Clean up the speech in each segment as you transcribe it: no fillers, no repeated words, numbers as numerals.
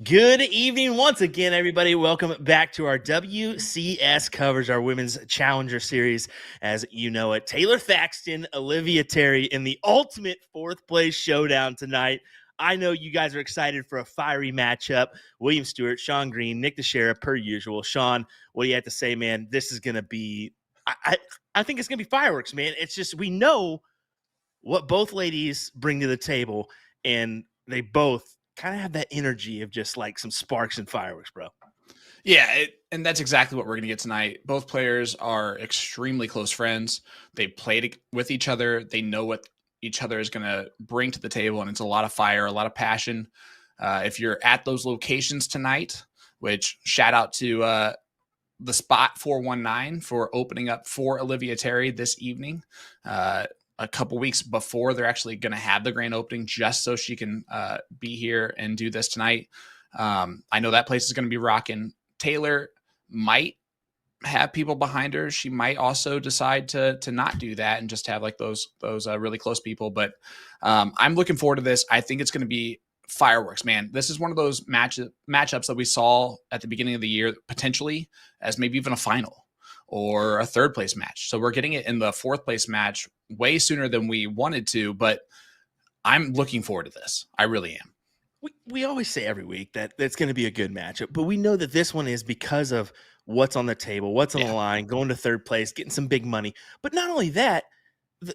Good evening once again, everybody. Welcome back to our WCS coverage, our Women's Challenger Series, as you know it. Taylor Thaxton, Olivia Terry in the ultimate fourth place showdown tonight. I know you guys are excited for a fiery matchup. William Stewart, Sean Green, Nick DeShera, per usual. Sean, what do you have to say, man? This is going to be, I think it's going to be fireworks, man. It's just, we know what both ladies bring to the table, and they both kind of have that energy of just like some sparks and fireworks, bro. Yeah, and that's exactly what we're going to get tonight. Both players are extremely close friends. They played with each other. They know what each other is going to bring to the table, and it's a lot of fire, a lot of passion. If you're at those locations tonight, which shout out to the Spot 419 for opening up for Olivia Terry this evening. A couple weeks before they're actually going to have the grand opening, just so she can be here and do this tonight. I know that place is going to be rocking. Taylor might have people behind her. She might also decide to not do that and just have like those really close people. But I'm looking forward to this. I think it's going to be fireworks, man. This is one of those matchups that we saw at the beginning of the year, potentially as maybe even a final or a third place match. So we're getting it in the fourth place match way sooner than we wanted to, but I'm looking forward to this. I really am. We always say every week that it's going to be a good matchup, but we know that this one is because of what's on the table, what's on the line, going to third place, getting some big money. But not only that,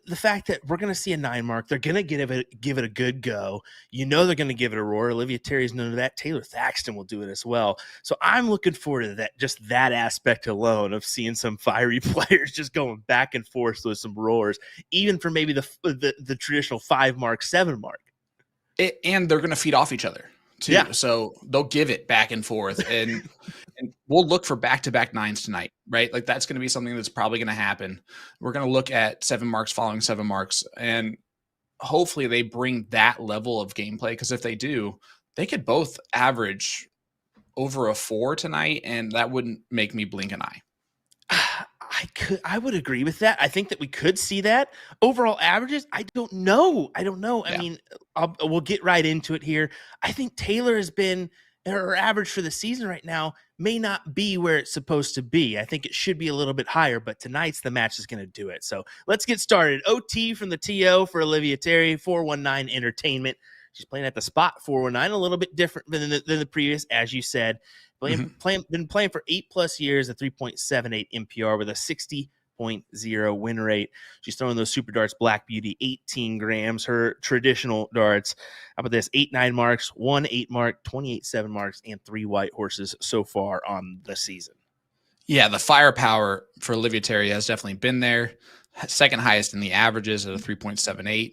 the fact that we're going to see a 9 mark, they're going to give it a good go. You know they're going to give it a roar. Olivia Terry's known to that. Taylor Thaxton will do it as well. So I'm looking forward to that, just that aspect alone of seeing some fiery players just going back and forth with some roars, even for maybe the traditional 5 mark, 7 mark. And they're going to feed off each other too. Yeah. So they'll give it back and forth, and we'll look for back-to-back 9s tonight, right? Like that's going to be something that's probably going to happen. We're going to look at 7 marks following 7 marks, and hopefully they bring that level of gameplay, because if they do, they could both average over a 4 tonight, and that wouldn't make me blink an eye. I would agree with that. I think that we could see that. Overall averages, I don't know. Yeah. I mean, we'll get right into it here. I think Taylor has been, her average for the season right now may not be where it's supposed to be. I think it should be a little bit higher, but tonight's the match is going to do it. So let's get started. OT from the TO for Olivia Terry, 419 Entertainment. She's playing at the Spot 419, a little bit different than the previous, as you said. Been playing for 8+ years, a 3.78 MPR with a 60.0 win rate. She's throwing those super darts, Black Beauty, 18 grams, her traditional darts. How about this? 8-9 marks, 1-8 mark, 28-7 marks, and 3 white horses so far on the season. Yeah, the firepower for Olivia Terry has definitely been there. Second highest in the averages at a 3.78.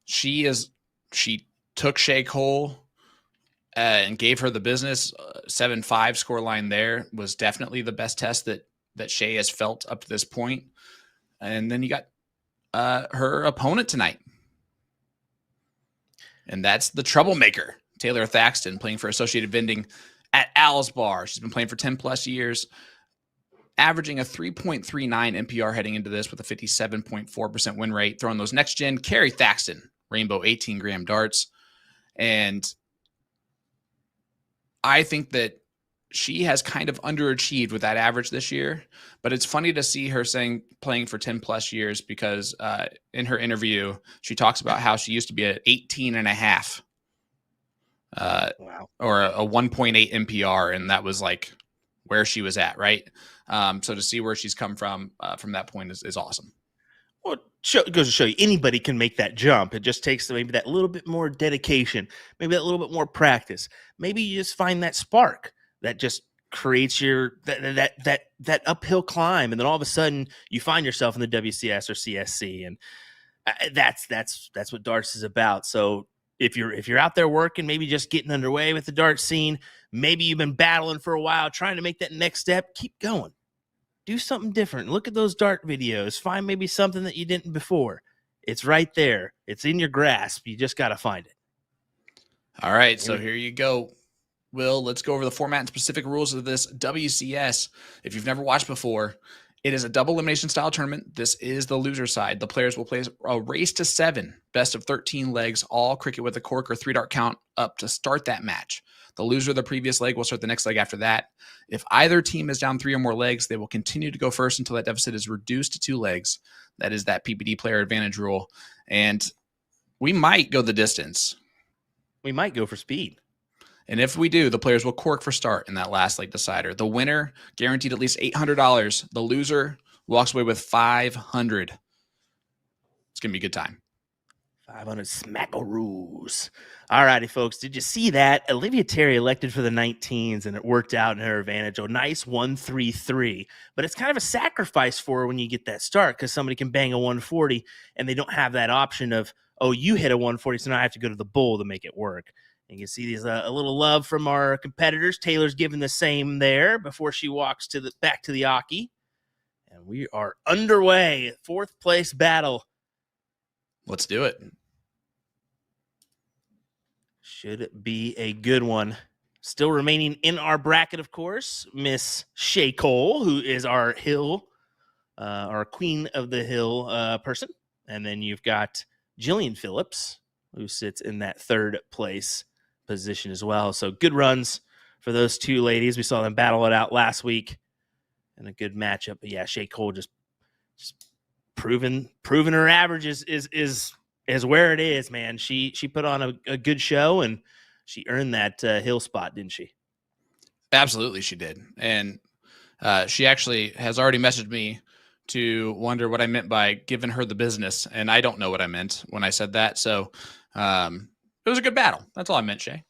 She took Shea Cole and gave her the business. 7-5 scoreline there was definitely the best test that Shea has felt up to this point. And then you got her opponent tonight, and that's the troublemaker, Taylor Thaxton, playing for Associated Vending at Al's Bar. She's been playing for 10+ years, averaging a 3.39 MPR heading into this with a 57.4% win rate, throwing those next-gen Carrie Thaxton Rainbow 18-gram darts. And I think that she has kind of underachieved with that average this year, but it's funny to see her saying playing for 10+ years, because in her interview, she talks about how she used to be at 18.5 or a 1.8 MPR. And that was like where she was at. Right. So to see where she's come from that point is awesome. Well, it goes to show you anybody can make that jump. It just takes maybe that little bit more dedication, maybe that little bit more practice. Maybe you just find that spark that just creates your that uphill climb, and then all of a sudden you find yourself in the WCS or CSC, and that's what darts is about. So if you're out there working, maybe just getting underway with the dart scene, maybe you've been battling for a while trying to make that next step, keep going. Do something different. Look at those dart videos. Find maybe something that you didn't before. It's right there. It's in your grasp. You just got to find it. All right, so here you go. Will, let's go over the format and specific rules of this WCS. If you've never watched before, It is a double elimination style tournament. This is the loser side. The players will play a race to 7, best of 13 legs, all cricket with a cork or 3-dart count up to start that match. The loser of the previous leg will start the next leg after that. If either team is down 3 or more legs, they will continue to go first until that deficit is reduced to 2 legs. That is that PPD player advantage rule. And we might go the distance. We might go for speed. And if we do, the players will cork for start in that last leg decider. The winner guaranteed at least $800. The loser walks away with $500. It's going to be a good time. 500 smackaroos. All righty, folks. Did you see that? Olivia Terry elected for the 19s, and it worked out in her advantage. Oh, nice 1-3-3. But it's kind of a sacrifice for her when you get that start because somebody can bang a 140, and they don't have that option of, oh, you hit a 140, so now I have to go to the bull to make it work. You can see these a little love from our competitors. Taylor's giving the same there before she walks back to the Aki. And we are underway. 4th place battle. Let's do it. Should be a good one. Still remaining in our bracket, of course, Miss Shay Cole, who is our hill, our queen of the hill person. And then you've got Jillian Phillips, who sits in that 3rd place position as well. So good runs for those 2 ladies. We saw them battle it out last week and a good matchup. But yeah, Shay Cole just proving her average is where it is, man. She put on a good show and she earned that hill spot, didn't she? Absolutely, she did. And she actually has already messaged me to wonder what I meant by giving her the business. And I don't know what I meant when I said that. So it was a good battle. That's all I meant, Shay.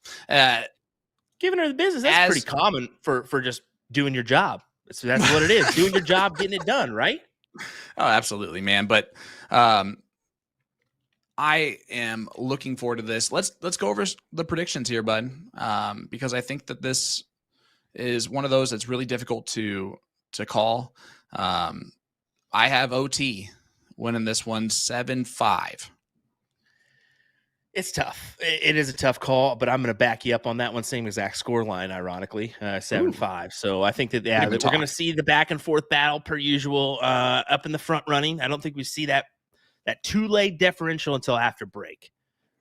Giving her the business, that's pretty common for just doing your job. That's what it is. Doing your job, getting it done, right? Oh, absolutely, man. But I am looking forward to this. Let's go over the predictions here, bud, because I think that this is one of those that's really difficult to call. I have OT winning this one 7-5. It's tough. It is a tough call, but I'm going to back you up on that one. Same exact score line, ironically, 7-5. So I think that we're going to see the back and forth battle per usual up in the front running. I don't think we see that 2-leg differential until after break.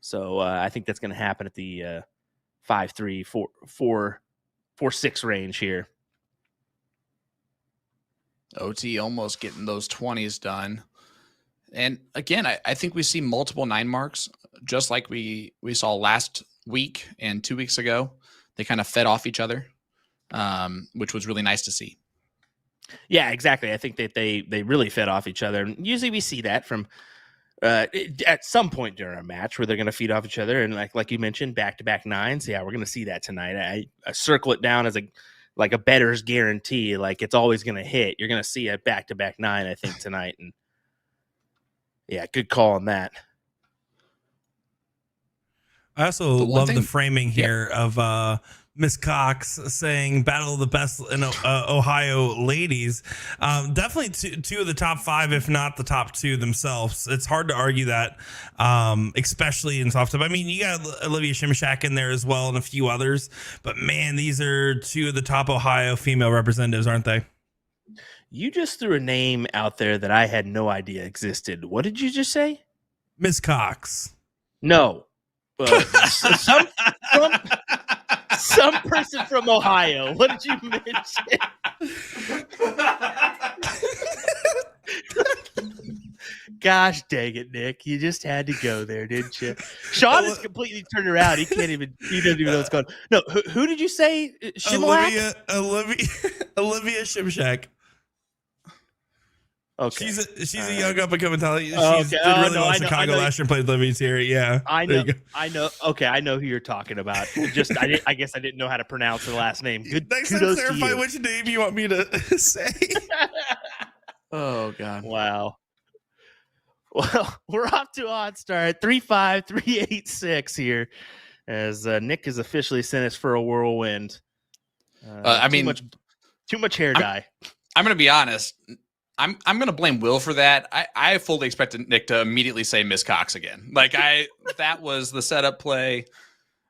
So I think that's going to happen at the 5-3, 4-6 range here. OT almost getting those 20s done. And again, I think we see multiple 9 marks, just like we saw last week and 2 weeks ago. They kind of fed off each other, which was really nice to see. Yeah, exactly. I think that they really fed off each other. And usually we see that from at some point during our match where they're going to feed off each other. And like you mentioned, back-to-back 9s. Yeah, we're going to see that tonight. I circle it down as a bettor's guarantee. Like it's always going to hit. You're going to see a back-to-back 9, I think, tonight. And yeah, good call on that. I also love the framing here of Miss Cox saying battle of the best in Ohio ladies. Definitely two of the top 5, if not the top 2 themselves. It's hard to argue that, especially in soft tip. I mean, you got Olivia Shimshak in there as well and a few others. But, man, these are 2 of the top Ohio female representatives, aren't they? You just threw a name out there that I had no idea existed. What did you just say? Miss Cox. No. Some person from Ohio. What did you mention? Gosh dang it, Nick. You just had to go there, didn't you? Sean is completely turned around. He doesn't even know what's going on. No, who did you say? Olivia Shimshak. Okay. She's a young up and coming talent. She did really well in Chicago last year and played Livy's here. Yeah. I know. Okay, I know who you're talking about. I guess I didn't know how to pronounce her last name. Good. Next time, clarify which name you want me to say. Oh God. Wow. Well, we're off to odd start. 3-5, 3-8-6 here, as Nick has officially sent us for a whirlwind. Too much hair dye. I'm going to be honest. I'm going to blame Will for that. I fully expected Nick to immediately say Miss Cox again. That was the setup play.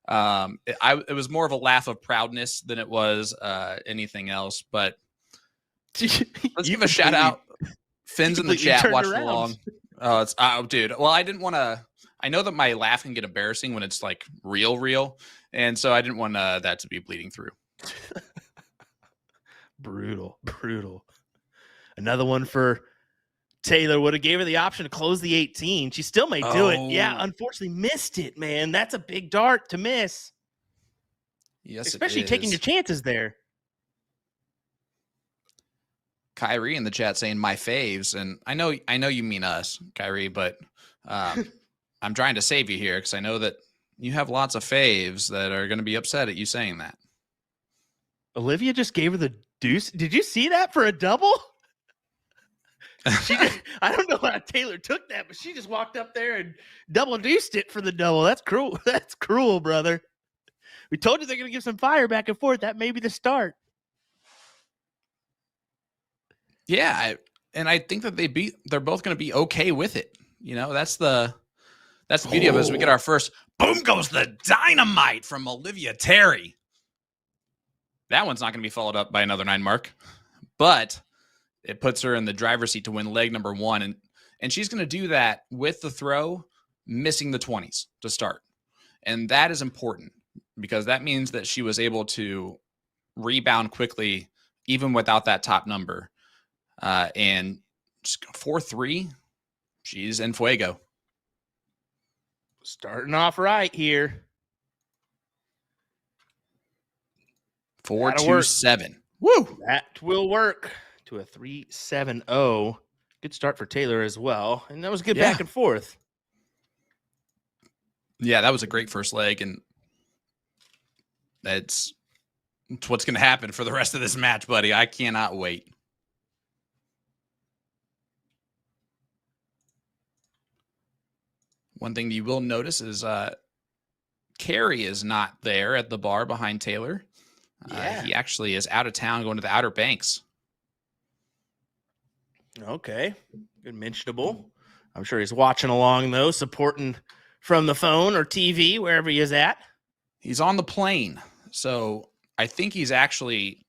It was more of a laugh of proudness than it was anything else. But Let's give a shout out. Finn's in the chat watching along. Oh, it's dude. Well, I didn't want to. I know that my laugh can get embarrassing when it's like real, and so I didn't want that to be bleeding through. Brutal. Another one for Taylor. Would have gave her the option to close the 18. She still may do it. Yeah, unfortunately missed it, man. That's a big dart to miss. Yes, especially taking your chances there. Kyrie in the chat saying my faves, and I know you mean us, Kyrie, but I'm trying to save you here because I know that you have lots of faves that are going to be upset at you saying that. Olivia just gave her the deuce. Did you see that for a double? I don't know how Taylor took that, but she just walked up there and double deuced it for the double. That's cruel. That's cruel, brother. We told you they're going to give some fire back and forth. That may be the start. Yeah, I think that they're both going to be okay with it. You know, that's the beauty of it. As we get our first boom goes the dynamite from Olivia Terry. That one's not going to be followed up by another 9 mark, but it puts her in the driver's seat to win leg number 1. And she's going to do that with the throw, missing the 20s to start. And that is important because that means that she was able to rebound quickly, even without that top number. And 4-3, she's in fuego. Starting off right here. 4-2-7. Woo! That will work to a 3-7-0. Good start for Taylor as well. And that was good back and forth. Yeah, that was a great first leg. And it's what's going to happen for the rest of this match, buddy. I cannot wait. One thing you will notice is Carrie is not there at the bar behind Taylor. He actually is out of town going to the Outer Banks. Okay. Good mentionable. I'm sure he's watching along, though, supporting from the phone or TV, wherever he is at. He's on the plane. So I think he's actually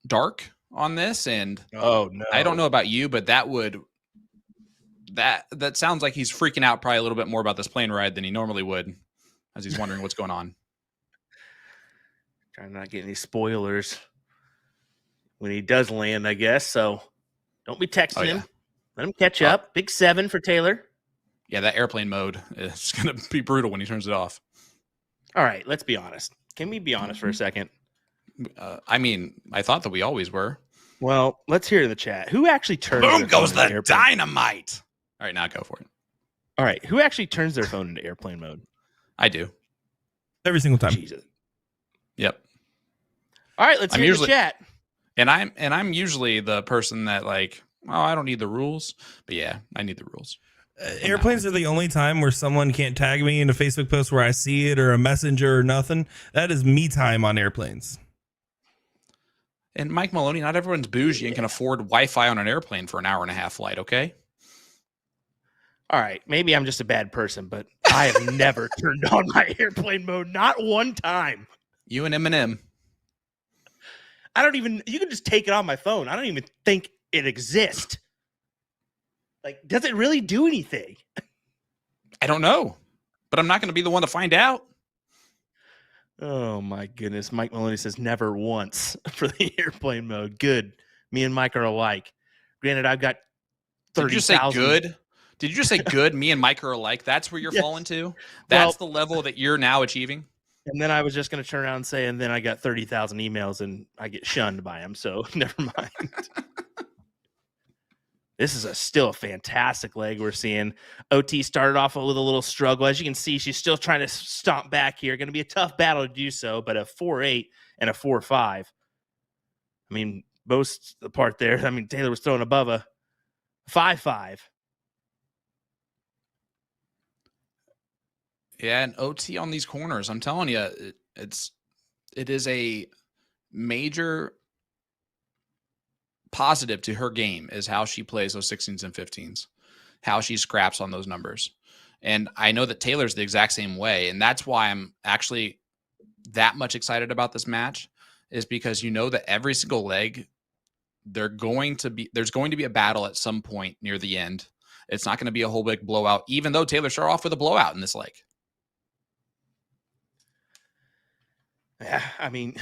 dark on this. And oh, no. I don't know about you, but that sounds like he's freaking out probably a little bit more about this plane ride than he normally would, as he's wondering what's going on. Trying to not get any spoilers when he does land, I guess. So don't be texting him. Let him catch up. Big 7 for Taylor. Yeah, that airplane mode is going to be brutal when he turns it off. All right, let's be honest. Can we be honest for a second? I mean, I thought that we always were. Well, let's hear in the chat. Who actually turns boom goes the dynamite. All right, now go for it. All right, who actually turns their phone into airplane mode? I do. Every single time. Jesus. Yep. All right, let's hear the chat. And I'm usually the person that like, oh, I don't need the rules. But yeah, I need the rules. Airplanes are the only time where someone can't tag me in a Facebook post where I see it or a messenger or nothing. That is me time on airplanes. And Mike Maloney, not everyone's bougie and can afford Wi-Fi on an airplane for an 1.5-hour flight, okay? All right, maybe I'm just a bad person, but I have never turned on my airplane mode, not one time. You and Eminem. You can just take it on my phone. I don't even think it exists. Like, does it really do anything? I don't know, but I'm not going to be the one to find out. Oh, my goodness. Mike Maloney says never once for the airplane mode. Good. Me and Mike are alike. Granted, I've got 30,000. Did you say good? Did you just say good? Me and Mike are alike. That's where you're falling to? That's the level that you're now achieving? And then I was just going to turn around and say, and then I got 30,000 emails and I get shunned by them. So never mind. This is still a fantastic leg we're seeing. OT started off with a little struggle. As you can see, she's still trying to stomp back here. Going to be a tough battle to do so, but a 4-8 and a 4-5. I mean, most the part there. I mean, Taylor was throwing above a 5-5. Yeah, and OT on these corners. I'm telling you, it is a major positive to her game is how she plays those 16s and 15s, how she scraps on those numbers. And I know that Taylor's the exact same way. And that's why I'm actually that much excited about this match is because you know that every single leg there's going to be a battle at some point near the end. It's not going to be a whole big blowout, even though Taylor started off with a blowout in this leg. Yeah, I mean,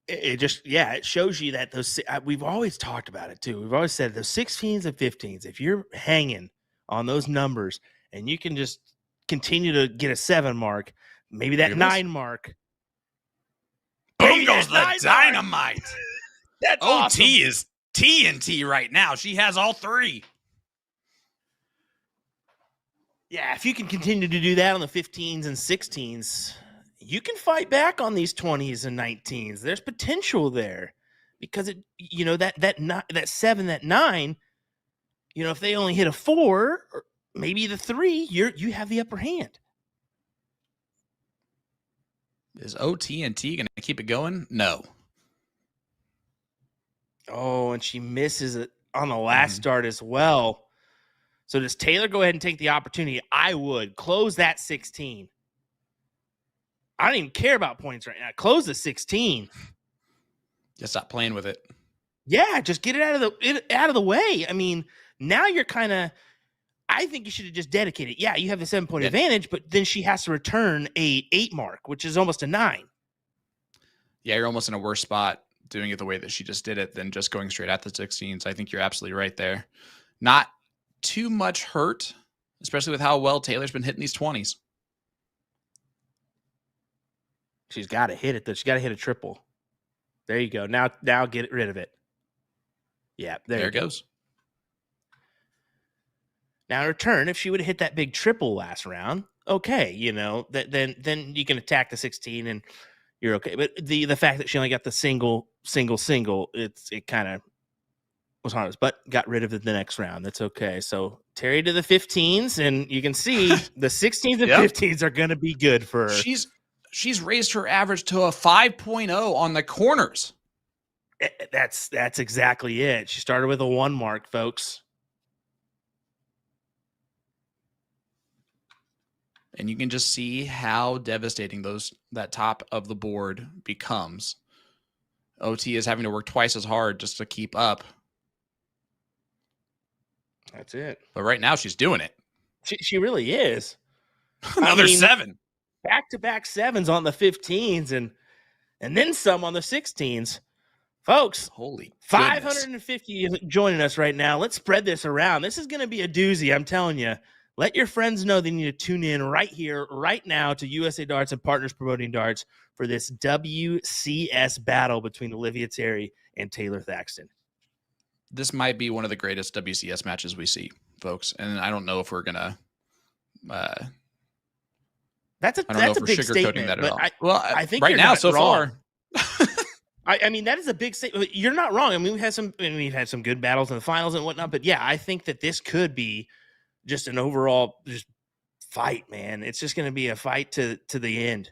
it shows you that we've always talked about it too. We've always said those 16s and 15s, if you're hanging on those numbers and you can just continue to get a 7 mark, maybe that 9 mark. Boom goes the dynamite. That's OT awesome. is TNT right now. She has all 3. Yeah, if you can continue to do that on the 15s and 16s, you can fight back on these 20s and 19s. There's potential there because that 7, that 9, if they only hit a 4 or maybe the 3, you have the upper hand. Is OT&T going to keep it going? No. Oh, and she misses it on the last start as well. So does Taylor go ahead and take the opportunity? I would close that 16. I don't even care about points right now. Close the 16. Just stop playing with it. Yeah, just get it out of the way. I mean, now you're kind of. I think you should have just dedicated. Yeah, you have the 7-point advantage, but then she has to return a 8 mark, which is almost a 9. Yeah, you're almost in a worse spot doing it the way that she just did it than just going straight at the 16s. I think you're absolutely right there. Not too much hurt, especially with how well Taylor's been hitting these 20s. She's got to hit it, though. She's got to hit a triple. There you go. Now get rid of it. Yeah, there it goes. Now, in return, if she would have hit that big triple last round, okay, then you can attack the 16 and you're okay. But the fact that she only got the single, it kind of was harmless, but got rid of it the next round. That's okay. So Terry to the 15s, and you can see the 16s and 15s are going to be good for her. She's raised her average to a 5.0 on the corners. That's exactly it. She started with a 1 mark, folks. And you can just see how devastating that top of the board becomes. OT is having to work twice as hard just to keep up. That's it. But right now she's doing it. She really is. Another 7. Back-to-back 7s on the 15s and then some on the 16s. Folks, holy 550 joining us right now. Let's spread this around. This is going to be a doozy, I'm telling you. Let your friends know they need to tune in right here, right now to USA Darts and Partners Promoting Darts for this WCS battle between Olivia Terry and Taylor Thaxton. This might be one of the greatest WCS matches we see, folks. And I don't know if we're going to that's a big statement. That but I think right now so far. I mean, that is a big statement. You're not wrong. I mean, we've had some good battles in the finals and whatnot. But yeah, I think that this could be just an overall just fight, man. It's just going to be a fight to the end.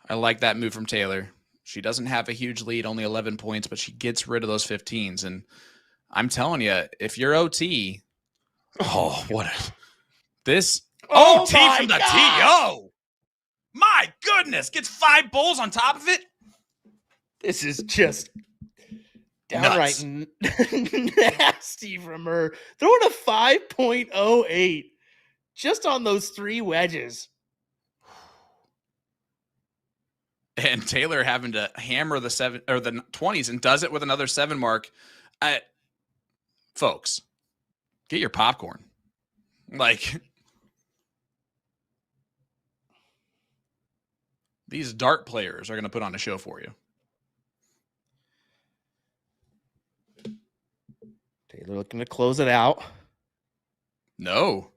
I like that move from Taylor. She doesn't have a huge lead, only 11 points, but she gets rid of those 15s. And I'm telling you, if you're OT, this OT from the TO. My goodness, gets 5 bowls on top of it. This is just downright nasty from her. Throwing a 5.08 just on those 3 wedges. And Taylor having to hammer the 7 or the 20s and does it with another 7 mark. Folks, get your popcorn. These dart players are going to put on a show for you. Taylor looking to close it out. No.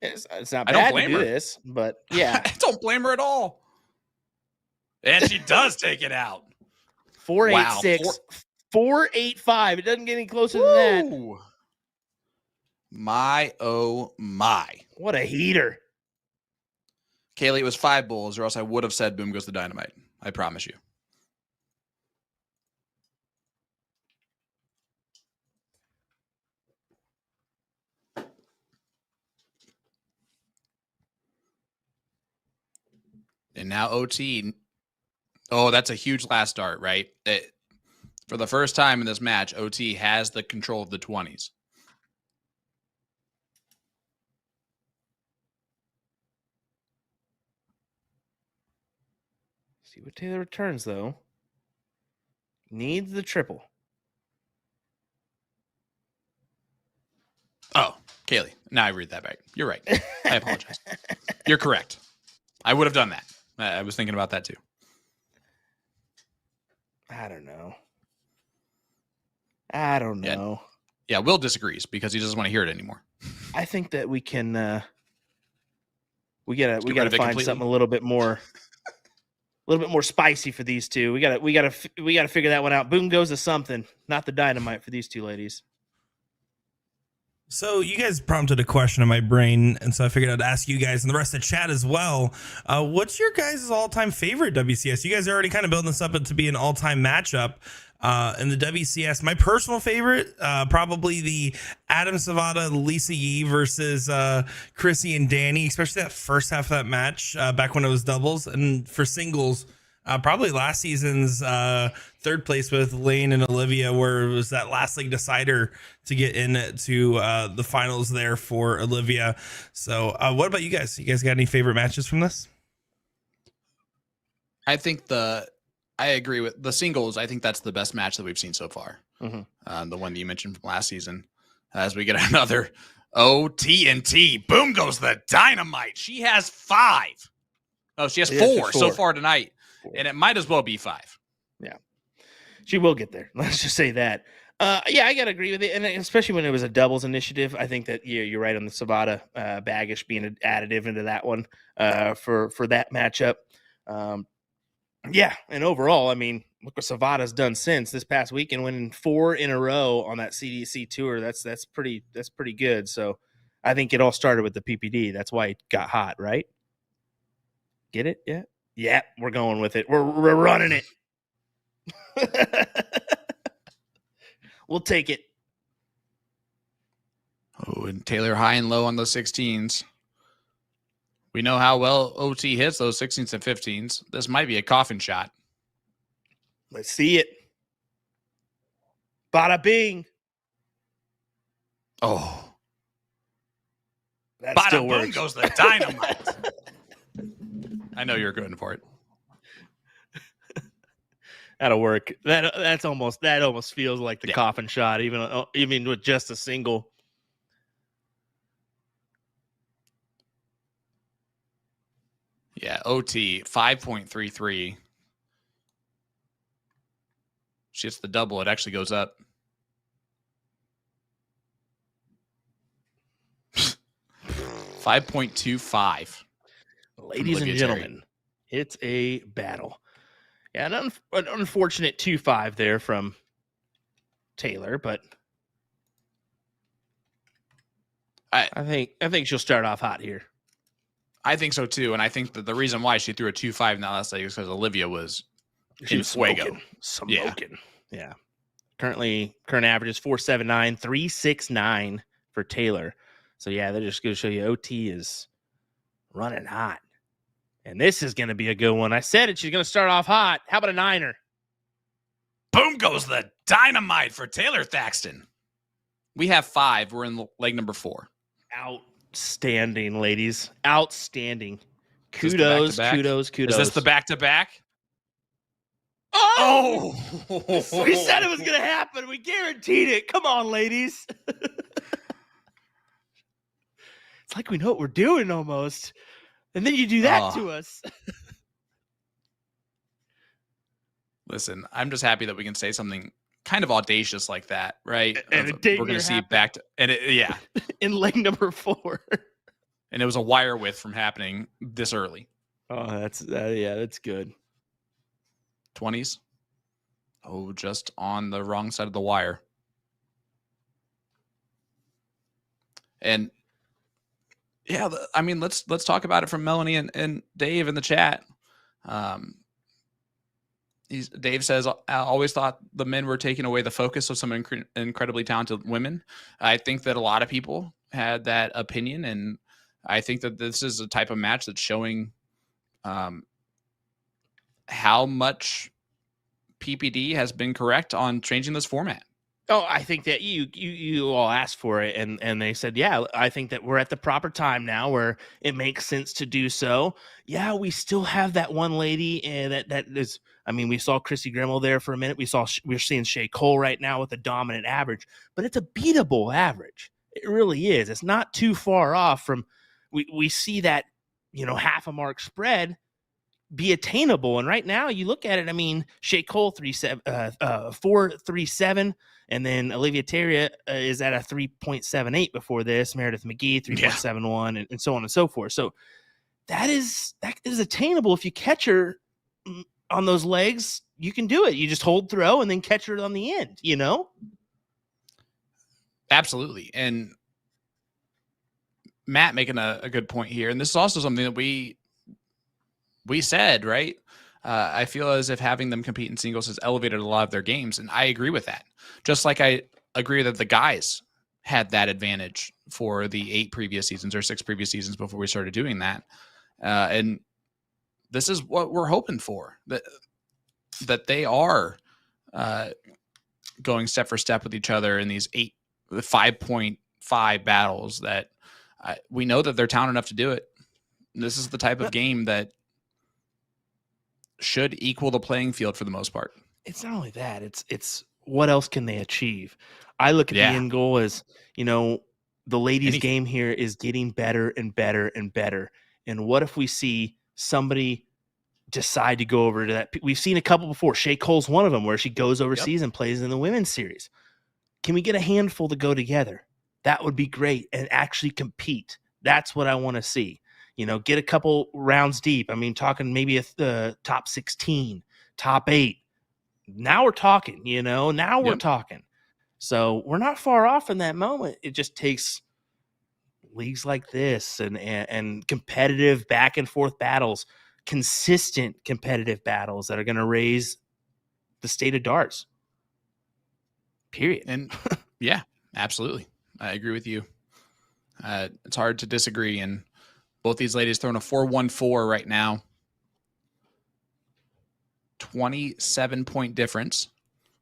It's not bad to do this, but yeah. I don't blame her at all. And she does take it out. 486, 485. It doesn't get any closer than that. My, oh my. What a heater. Kaylee, it was 5 bowls, or else I would have said boom goes the dynamite. I promise you. And now OT. Oh, that's a huge last dart, right? For the first time in this match, OT has the control of the 20s. See what Taylor returns, though. Needs the triple. Oh, Kaylee. Now I read that back. You're right. I apologize. You're correct. I would have done that. I was thinking about that too. I don't know. Yeah, Will disagrees because he doesn't want to hear it anymore. I think that we can we gotta find something a little bit more spicy for these two. We gotta figure that one out. Boom goes to something, not the dynamite for these two ladies. So you guys prompted a question in my brain, and so I figured I'd ask you guys and the rest of the chat as well. What's your guys' all-time favorite WCS? You guys are already kind of building this up to be an all-time matchup in the WCS. My personal favorite, probably the Adam Savada, Lisa Yee versus Chrissy and Danny, especially that first half of that match back when it was doubles. And for singles, probably last season's third place with Lane and Olivia, where it was that last league decider to get into the finals there for Olivia. So what about you guys? You guys got any favorite matches from this? I think I agree with the singles. I think that's the best match that we've seen so far. Mm-hmm. The one that you mentioned from last season. As we get another OTNT. Boom goes the dynamite. She has 5. Oh, she has 4 so far tonight. 4. And it might as well be 5. Yeah. She will get there. Let's just say that. Yeah, I got to agree with it. And especially when it was a doubles initiative, I think that you're right on the Savada Baggish being an additive into that one for that matchup. Yeah, and overall, I mean, look what Savada's done since this past weekend, winning 4 in a row on that CDC tour. That's pretty good. So I think it all started with the PPD. That's why it got hot, right? Get it? Yeah. Yeah, we're going with it. We're running it. We'll take it. Oh, and Taylor high and low on those 16s. We know how well OT hits those 16s and 15s. This might be a coffin shot. Let's see it. Bada bing. Oh. That Bada still boom works. Goes the dynamite. I know you're going for it. That'll work. That almost feels like the coffin shot, even with just a single. Yeah, OT 5.33. She hits the double. It actually goes up. 5.25. Ladies and gentlemen, it's a battle. Yeah, an unfortunate 2-5 there from Taylor, but I think she'll start off hot here. I think so too, and I think that the reason why she threw a 2-5 in that last leg is because Olivia was in fuego. Smoking. Yeah. Current average is 4.79, 3.69 for Taylor. So yeah, they're just going to show you OT is running hot. And this is going to be a good one. I said it. She's going to start off hot. How about a 9er? Boom goes the dynamite for Taylor Thaxton. We have 5. We're in leg number 4. Outstanding, ladies. Outstanding. Kudos. Is this the back-to-back? Oh! We said it was going to happen. We guaranteed it. Come on, ladies. It's like we know what we're doing almost. And then you do that to us. Listen, I'm just happy that we can say something kind of audacious like that, right? And we're going to see back to, and yeah, in leg number 4. And it was a wire width from happening this early. Oh, that's good. 20s. Oh, just on the wrong side of the wire. And yeah, I mean, let's talk about it from Melanie and Dave in the chat. Dave says, I always thought the men were taking away the focus of some incredibly talented women. I think that a lot of people had that opinion, and I think that this is a type of match that's showing how much PPD has been correct on changing this format. Oh, I think that you all asked for it, and they said, yeah, I think that we're at the proper time now where it makes sense to do so. Yeah, we still have that one lady, and that is, I mean, we saw Chrissy Grimmel there for a minute. We're seeing Shay Cole right now with a dominant average, but it's a beatable average. It really is. It's not too far off from. We see that, half a mark spread be attainable. And right now you look at it, I mean, Shay Cole 4.37, and then Olivia Terrier is at a 3.78 before this, Meredith McGee 3.71, and so on and so forth. So that is attainable. If you catch her on those legs, you can do it. You just hold throw and then catch her on the end, Absolutely. And Matt making a good point here. And this is also something that we said, right? I feel as if having them compete in singles has elevated a lot of their games. And I agree with that. Just like I agree that the guys had that advantage for the 8 previous seasons or 6 previous seasons before we started doing that. And this is what we're hoping for, that they are going step for step with each other in these 5.5 battles that we know that they're talented enough to do it. This is the type of game that should equal the playing field for the most part. It's not only that, it's what else can they achieve? I look at the end goal as, the ladies' game here is getting better and better and better. And what if we see somebody decide to go over to that? We've seen a couple before. Shay Cole's one of them, where she goes overseas and plays in the women's series. Can we get a handful to go together? That would be great, and actually compete. That's what I want to see. Get a couple rounds deep. I mean, talking maybe a top 16, top 8. Now we're talking, now we're talking. So we're not far off from that moment. It just takes leagues like this and competitive back and forth battles, consistent competitive battles that are going to raise the state of darts. Period. And yeah, absolutely. I agree with you. It's hard to disagree. And both these ladies throwing a 4.14 right now. 27-point difference.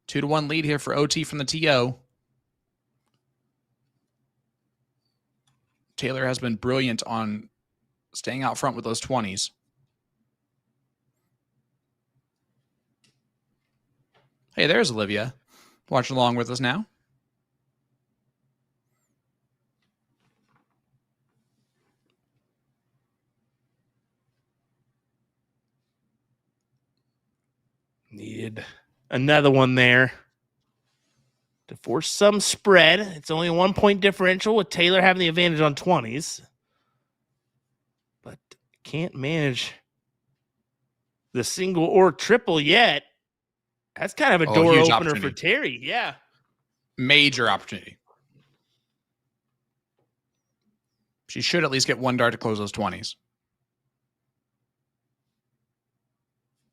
2-1 lead here for OT from the TO. Taylor has been brilliant on staying out front with those 20s. Hey, there's Olivia watching along with us now. Needed another one there to force some spread. It's only a 1-point differential with Taylor having the advantage on 20s. But can't manage the single or triple yet. That's kind of a door opener for Terry. Yeah. Major opportunity. She should at least get one dart to close those 20s.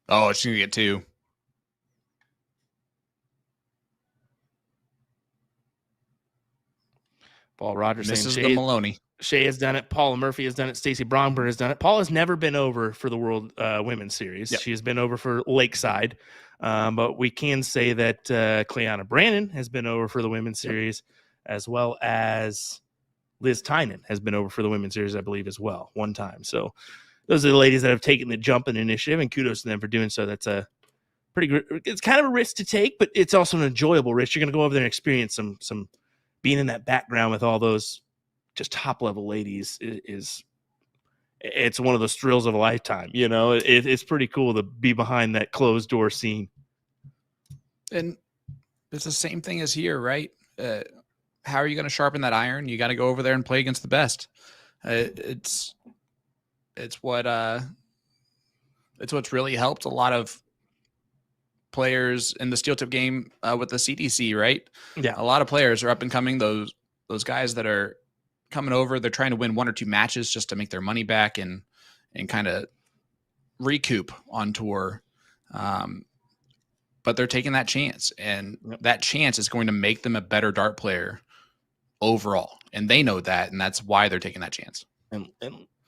Oh, she's going to get 2. Paul Rogers this is saying the Maloney. Shay has done it. Paula Murphy has done it. Stacey Bromberg has done it. Paul has never been over for the World Women's Series. Yep. She has been over for Lakeside. But we can say that Cleanna Brannon has been over for the Women's Series, as well as Liz Tynan has been over for the Women's Series, I believe, as well, one time. So those are the ladies that have taken the jump in initiative, and kudos to them for doing so. That's a pretty good. It's kind of a risk to take, but it's also an enjoyable risk. You're going to go over there and experience some being in that background with all those just top level ladies it's one of those thrills of a lifetime. It's pretty cool to be behind that closed door scene. And it's the same thing as here, right? How are you going to sharpen that iron? You got to go over there and play against the best. It's what's really helped a lot of players in the steel tip game with the CDC, right? Yeah. A lot of players are up and coming. Those guys that are coming over, they're trying to win 1 or 2 matches just to make their money back and kind of recoup on tour. But they're taking that chance, and that chance is going to make them a better dart player overall. And they know that, and that's why they're taking that chance. And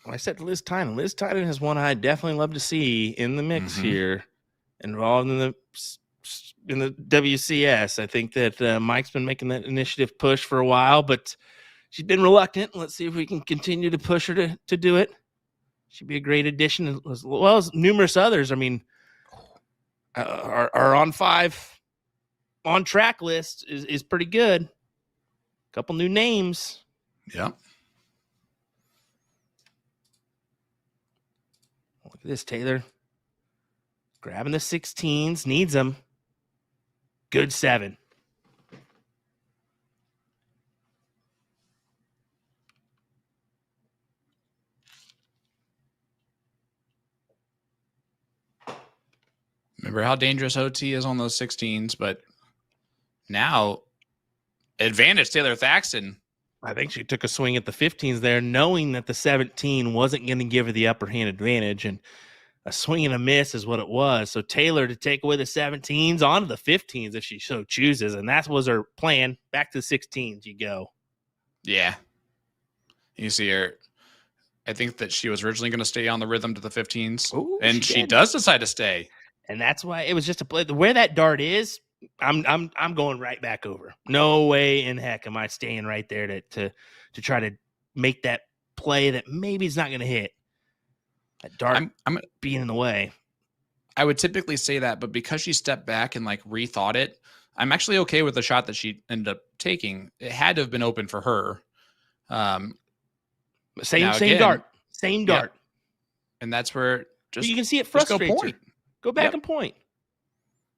I said Liz Tynan is one I definitely love to see in the mix here, involved in the in the WCS. I think that Mike's been making that initiative push for a while, but she's been reluctant. Let's see if we can continue to push her to do it. She'd be a great addition, as well as numerous others. I mean, our on 5 on track list is pretty good. A couple new names. Yeah. Look at this, Taylor. Grabbing the 16s, needs them. Good 7. Remember how dangerous OT is on those 16s, but now advantage Taylor Thaxton. I think she took a swing at the 15s there, knowing that the 17 wasn't going to give her the upper hand advantage, and a swing and a miss is what it was. So Taylor to take away the 17s onto the 15s if she so chooses, and that was her plan. Back to the 16s you go. Yeah. You see her. I think that she was originally going to stay on the rhythm to the 15s, and she does decide to stay. And that's why it was just a play. Where that dart is, I'm going right back over. No way in heck am I staying right there to try to make that play that maybe it's not going to hit. That dart I'm being in the way. I would typically say that, but because she stepped back and like rethought it, I'm actually okay with the shot that she ended up taking. It had to have been open for her. Same dart. Yeah. And that's where you can see it frustrates her. Go back and point.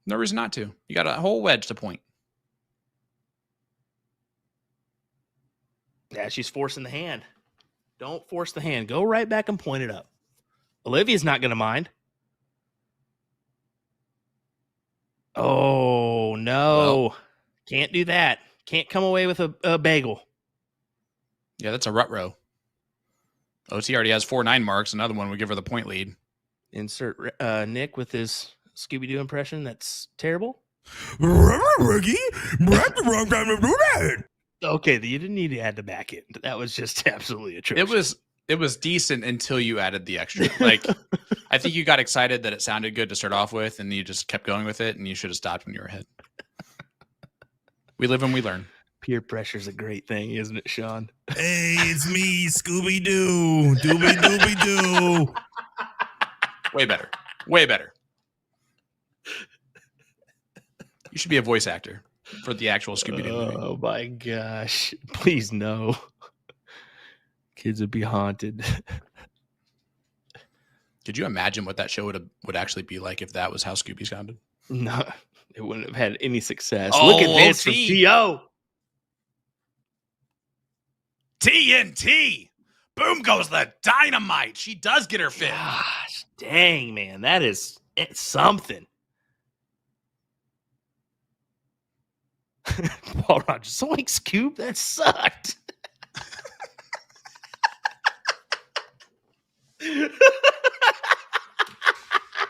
No reason not to. You got a whole wedge to point. Yeah, she's forcing the hand. Don't force the hand. Go right back and point it up. Olivia's not going to mind. Oh, no. Well, can't do that. Can't come away with a bagel. Yeah, that's a rut row. OT already has 4-9 marks. Another one would give her the point lead. Insert Nick with his Scooby-Doo impression. That's terrible. Ricky, that's the wrong time to do that. Okay, you didn't need to add the back end. That was just absolutely atrocious. It was decent until you added the extra. Like, I think you got excited that it sounded good to start off with, and you just kept going with it, and you should have stopped when you were ahead. We live and we learn. Peer pressure is a great thing, isn't it, Sean? Hey, it's me, Scooby-Doo. Dooby-dooby-doo. Way better. Way better. You should be a voice actor for the actual Scooby-Doo movie. Oh, my gosh. Please, no. Kids would be haunted. Could you imagine what that show would actually be like if that was how Scooby sounded? No, it wouldn't have had any success. Oh, look at this from T.O. TNT. Boom goes the dynamite. She does get her fifth. Gosh, dang, man. It's something. Paul Rogers, Zoink Scoop, that sucked.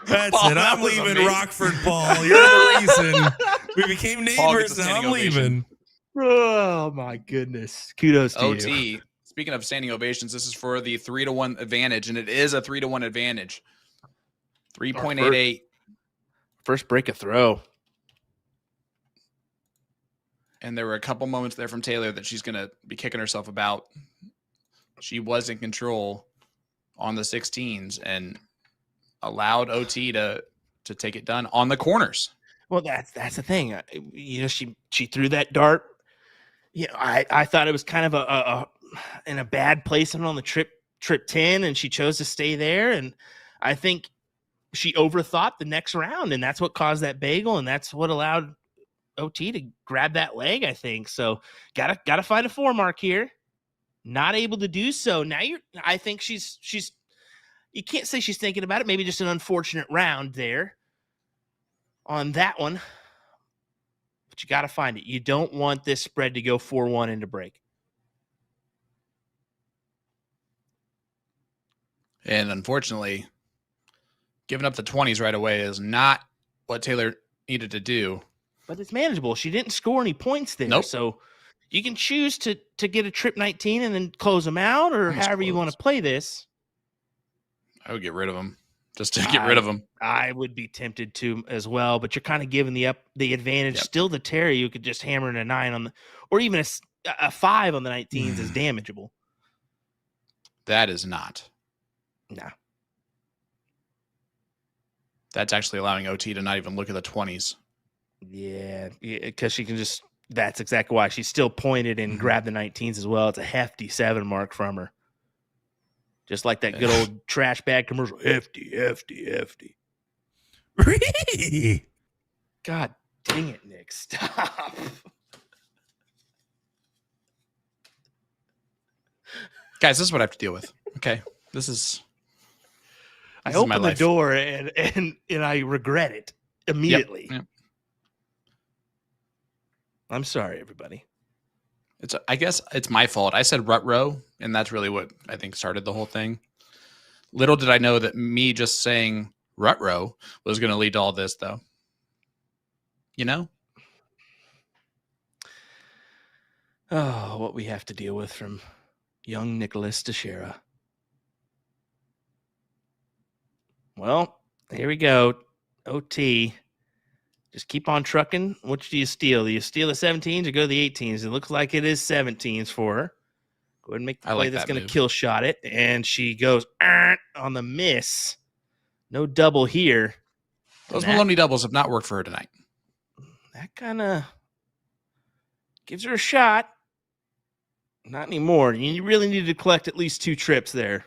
That's Paul, it. I'm leaving amazing. Rockford, Paul. You're the reason. We became neighbors and I'm leaving. Oh, my goodness. Kudos to OT. you. Speaking of standing ovations, this is for the 3-1 advantage, and it is a 3-1 advantage. 3.88. First break of throw. And there were a couple moments there from Taylor that she's going to be kicking herself about. She was in control on the 16s and allowed OT to take it done on the corners. Well, that's the thing. You know, she threw that dart. You know, I thought it was kind of in a bad placement on the trip 10, and she chose to stay there. And I think she overthought the next round, and that's what caused that bagel, and that's what allowed OT to grab that leg, I think. So gotta find a 4 mark here. Not able to do so. Now I think she's you can't say she's thinking about it. Maybe just an unfortunate round there on that one. But you got to find it. You don't want this spread to go 4-1 into break. And unfortunately, giving up the 20s right away is not what Taylor needed to do. But it's manageable. She didn't score any points there. Nope. So you can choose to get a trip 19 and then close them out, or however you want to play this. I would get rid of them. just to get rid of him. I would be tempted to as well, but you're kind of giving the advantage still to Terry, who could just hammer in a 9 on the, or even a 5 on the 19s is damageable. That is not. No. That's actually allowing OT to not even look at the 20s. Yeah, because she can just, that's exactly why. She's still pointed and grabbed the 19s as well. It's a hefty 7 mark from her. Just like that good old trash bag commercial. Hefty, hefty, hefty. Really? God dang it, Nick. Stop. Guys, this is what I have to deal with. Okay. I opened the door and I regret it immediately. Yep. I'm sorry, everybody. I guess it's my fault. I said rut row, and that's really what I think started the whole thing. Little did I know that me just saying rut row was going to lead to all this, though. You know? Oh, what we have to deal with from young Nicholas Teixeira. Well, here we go. OT. Just keep on trucking. Which do you steal? Do you steal the 17s or go to the 18s? It looks like it is 17s for her. Go ahead and make the play that's going to kill shot it. And she goes on the miss. No double here. Those Maloney doubles have not worked for her tonight. That kind of gives her a shot. Not anymore. You really need to collect at least 2 trips there.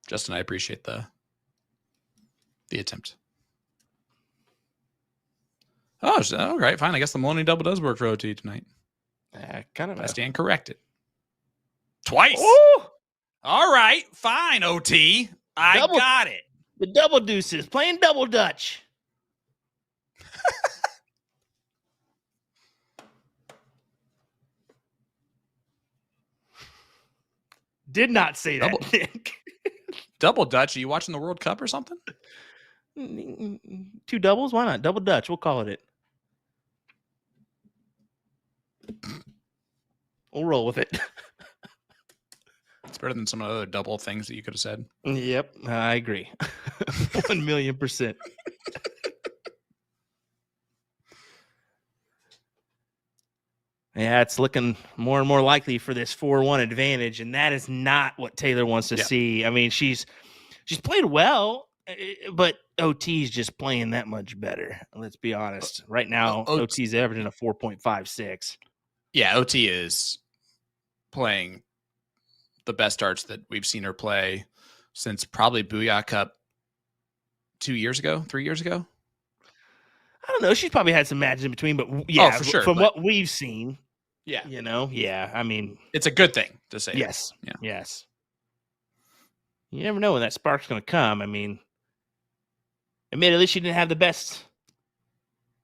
Justin, I appreciate the attempt. Oh, all right, fine. I guess the Maloney double does work for OT tonight. Kind of. I stand corrected. Twice. Ooh! All right, fine, OT. I got it. The double deuces, playing double Dutch. Did not say that, Nick. Double Dutch. Are you watching the World Cup or something? 2 doubles? Why not? Double Dutch. We'll call it. We'll roll with it. It's better than some other double things that you could have said. Yep, I agree. 1,000,000%. Yeah, it's looking more and more likely for this 4-1 advantage, and that is not what Taylor wants to see. I mean, she's played well, but OT's just playing that much better. Let's be honest. Right now, OT's averaging a 4.56. Yeah, OT is playing the best darts that we've seen her play since probably Booyah Cup 3 years ago. I don't know. She's probably had some matches in between, but yeah, for sure, from what we've seen. Yeah. I mean, it's a good thing to say. Yes. Yeah. Yes. You never know when that spark's going to come. I mean, admittedly, she didn't have the best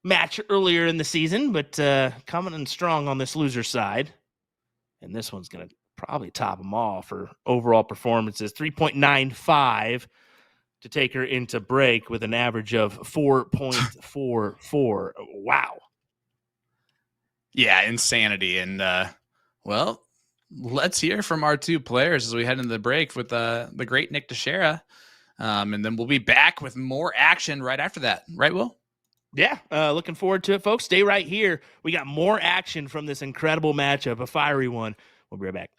match earlier in the season, but coming in strong on this loser side. And this one's going to probably top them all for overall performances. 3.95 to take her into break with an average of 4.44. Wow. Yeah, insanity. And, well, let's hear from our 2 players as we head into the break with the great Nick Teixeira. And then we'll be back with more action right after that. Right, Will? Yeah, looking forward to it, folks. Stay right here. We got more action from this incredible matchup, a fiery one. We'll be right back.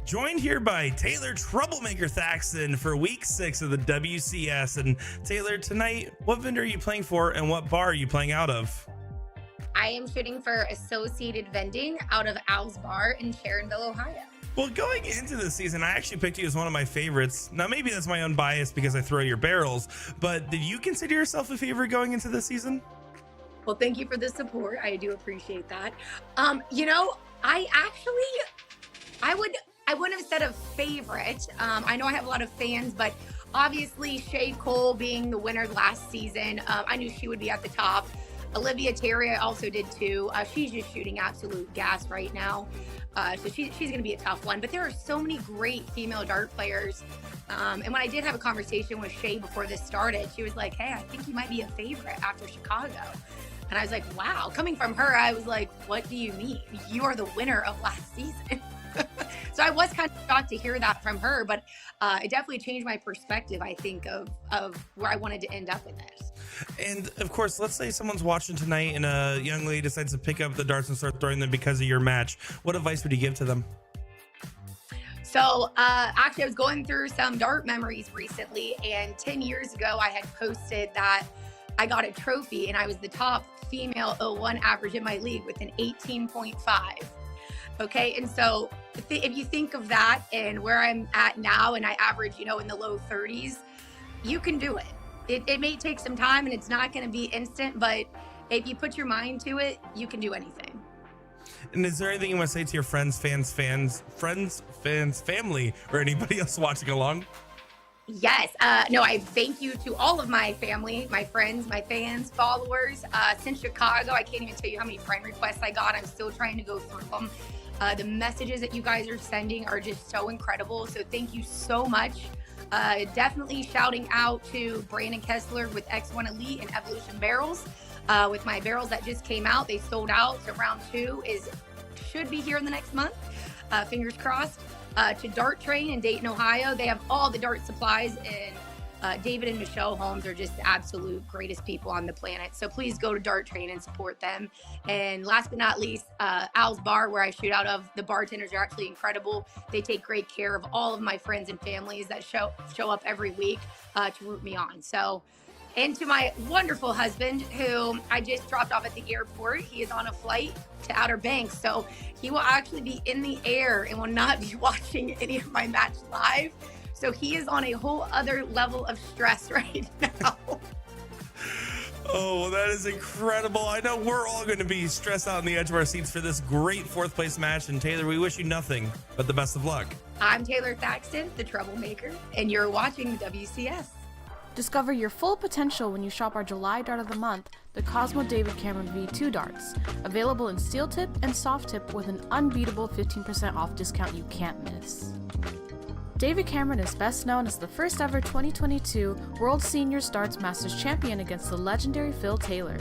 Joined here by Taylor Troublemaker Thaxton for week 6 of the WCS. And Taylor, tonight, what vendor are you playing for and what bar are you playing out of? I am shooting for Associated Vending out of Al's Bar in Sharonville, Ohio. Well, going into the season, I actually picked you as one of my favorites. Now, maybe that's my own bias because I throw your barrels, but did you consider yourself a favorite going into the season? Well, thank you for the support. I do appreciate that. I wouldn't have said a favorite. I know I have a lot of fans, but obviously Shay Cole being the winner last season, I knew she would be at the top. Olivia Terry, I also did too. She's just shooting absolute gas right now. So she's going to be a tough one. But there are so many great female dart players. And when I did have a conversation with Shay before this started, she was like, hey, I think you might be a favorite after Chicago. And I was like, wow. Coming from her, I was like, what do you mean? You are the winner of last season. So I was kind of shocked to hear that from her, but it definitely changed my perspective, I think, of where I wanted to end up in this. And of course, let's say someone's watching tonight and a young lady decides to pick up the darts and start throwing them because of your match. What advice would you give to them? So actually, I was going through some dart memories recently, and 10 years ago, I had posted that I got a trophy and I was the top female 01 average in my league with an 18.5. Okay, and so if you think of that and where I'm at now, and I average, in the low 30s, you can do it. It may take some time and it's not going to be instant, but if you put your mind to it, you can do anything. And is there anything you want to say to your friends, family, or anybody else watching along? Yes. No, I thank you to all of my family, my friends, my fans, followers. Since Chicago, I can't even tell you how many friend requests I got. I'm still trying to go through them. The messages that you guys are sending are just so incredible. So thank you so much. Definitely shouting out to Brandon Kessler with X1 Elite and Evolution Barrels. With my barrels that just came out, they sold out. So round 2 should be here in the next month. Fingers crossed. To Dart Train in Dayton, Ohio. They have all the dart supplies, and David and Michelle Holmes are just the absolute greatest people on the planet. So please go to Dart Train and support them. And last but not least, Al's Bar, where I shoot out of. The bartenders are actually incredible. They take great care of all of my friends and families that show up every week to root me on. So, and to my wonderful husband, who I just dropped off at the airport. He is on a flight to Outer Banks, so he will actually be in the air and will not be watching any of my match live. So he is on a whole other level of stress right now. Oh, that is incredible. I know we're all going to be stressed out on the edge of our seats for this great 4th place match. And Taylor, we wish you nothing but the best of luck. I'm Taylor Thaxton, the troublemaker, and you're watching the WCS. Discover your full potential when you shop our July Dart of the Month, the Cosmo David Cameron V2 darts. Available in steel tip and soft tip with an unbeatable 15% off discount you can't miss. David Cameron is best known as the first ever 2022 World Seniors Darts Masters champion against the legendary Phil Taylor.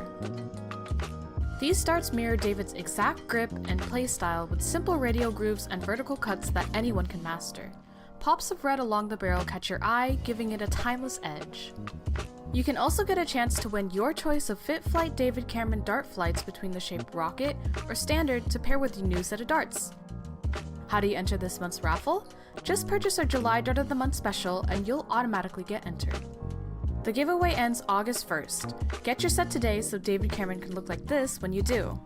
These darts mirror David's exact grip and play style with simple radial grooves and vertical cuts that anyone can master. Pops of red along the barrel catch your eye, giving it a timeless edge. You can also get a chance to win your choice of Fit Flight David Cameron dart flights between the shape Rocket or Standard to pair with your new set of darts. How do you enter this month's raffle? Just purchase our July Dart of the Month special and you'll automatically get entered. The giveaway ends August 1st. Get your set today so David Cameron can look like this when you do.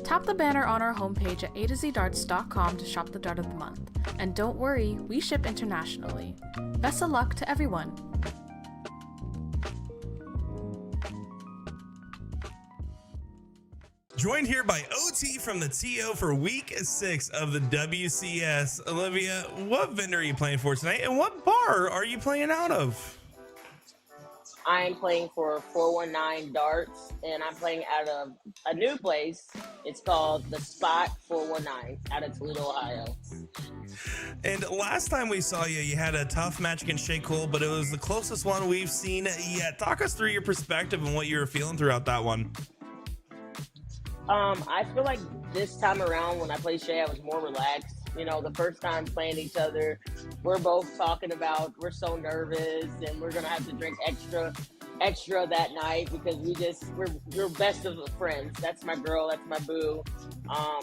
Tap the banner on our homepage at a2zdarts.com to shop the Dart of the Month. And don't worry, we ship internationally. Best of luck to everyone! Joined here by OT from the TO for week 6 of the WCS. Olivia, what vendor are you playing for tonight, and what bar are you playing out of? I'm playing for 419 Darts, and I'm playing out of a new place. It's called The Spot 419 out of Toledo, Ohio. And last time we saw you, you had a tough match against Shea Cole, but it was the closest one we've seen yet. Talk us through your perspective and what you were feeling throughout that one. I feel like this time around when I played Shea, I was more relaxed. You know, the first time playing each other, we're both talking about we're so nervous and we're gonna have to drink extra that night because we're best of friends. That's my girl, that's my boo.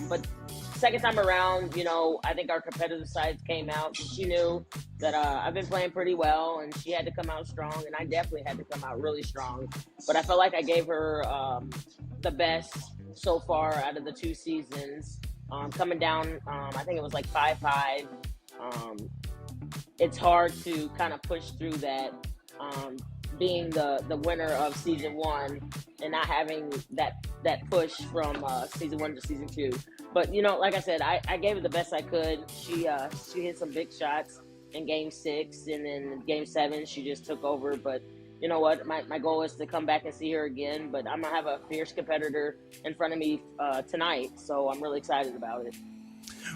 But second time around, you know, I think our competitive sides came out. She knew that I've been playing pretty well, and she had to come out strong, and I definitely had to come out really strong. But I felt like I gave her the best so far out of the 2 seasons. Coming down, I think it was like 5-5. It's hard to kind of push through that, being the winner of season 1 and not having that push from season 1 to season 2. But, you know, like I said, I gave it the best I could. She hit some big shots in game 6, and then game 7 she just took over. But, you know what, my goal is to come back and see her again, but I'm gonna have a fierce competitor in front of me tonight, so I'm really excited about it.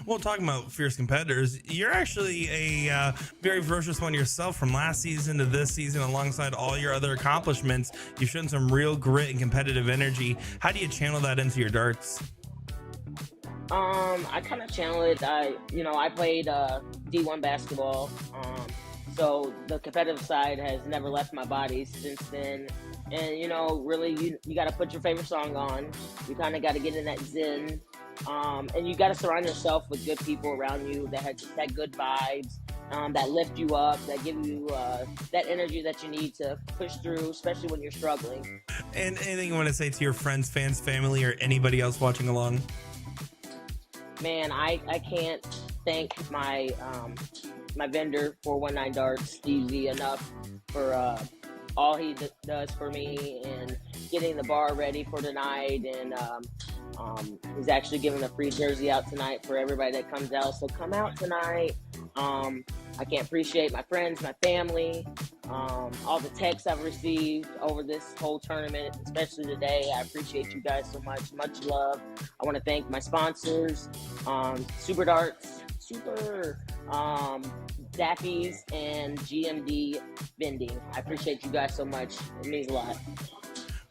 Well, talking about fierce competitors, you're actually a very ferocious one yourself from last season to this season. Alongside all your other accomplishments, you've shown some real grit and competitive energy. How do you channel that into your darts? I kind of channel it. I played D1 basketball, so the competitive side has never left my body since then. And really, you got to put your favorite song on. You kind of got to get in that zen, and you got to surround yourself with good people around you that have that good vibes, that lift you up, that give you that energy that you need to push through, especially when you're struggling. And anything you want to say to your friends, fans, family, or anybody else watching along? Man, I can't thank my my vendor 419 Darts, Steve Z, enough for all he does for me and getting the bar ready for tonight. And he's actually giving a free jersey out tonight for everybody that comes out. So come out tonight. I can't appreciate my friends, my family, all the texts I've received over this whole tournament, especially today. I appreciate you guys so much. Much love. I want to thank my sponsors, Super Darts, Dappies, and GMD Vending. I appreciate you guys so much. It means a lot.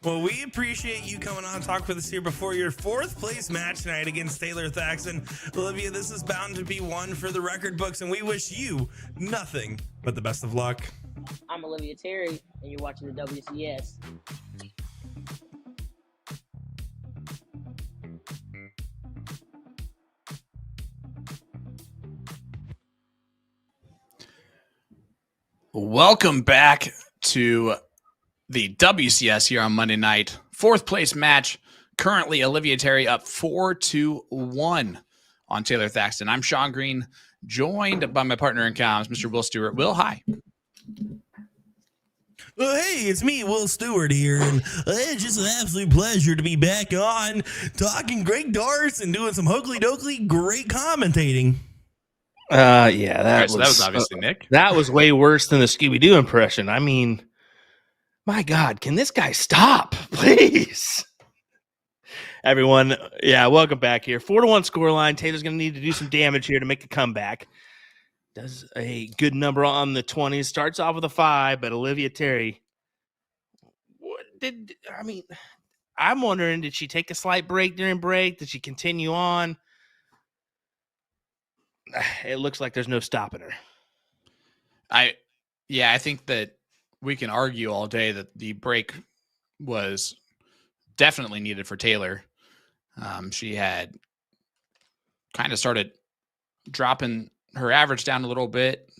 Well, we appreciate you coming on Talk with us here before your 4th place match tonight against Taylor Thaxton. Olivia, this is bound to be one for the record books, and we wish you nothing but the best of luck. I'm Olivia Terry, and you're watching the WCS. Welcome back to the WCS here on Monday night. 4th place match. Currently, Olivia Terry up 4-1 on Taylor Thaxton. I'm Sean Green, joined by my partner in comms, Mr. Will Stewart. Will, hi. Well, hey, it's me, Will Stewart here, and it's just an absolute pleasure to be back on talking great darts and doing some hokey dokey great commentating. Yeah, that was obviously Nick. That was way worse than the Scooby-Doo impression. I mean, my God, can this guy stop, please? Everyone, welcome back here. 4-1 scoreline. Taylor's going to need to do some damage here to make a comeback. Does a good number on the 20s. Starts off with a 5, but Olivia Terry, I'm wondering, did she take a slight break during break? Did she continue on? It looks like there's no stopping her. I think that we can argue all day that the break was definitely needed for Taylor. She had kind of started dropping her average down a little bit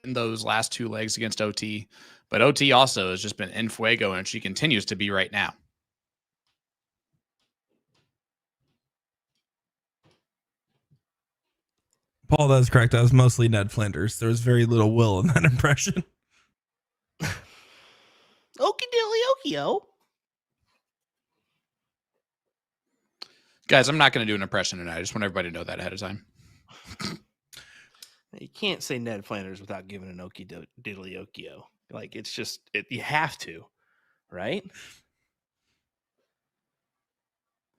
in those last 2 legs against OT, but OT also has just been en fuego, and she continues to be right now. Paul, that's correct. That was mostly Ned Flanders. There was very little Will in that impression. Okie dilly okio. Guys, I'm not going to do an impression tonight. I just want everybody to know that ahead of time. You can't say Ned Flanders without giving an okie diddly okio. Like, it's just, you have to, right?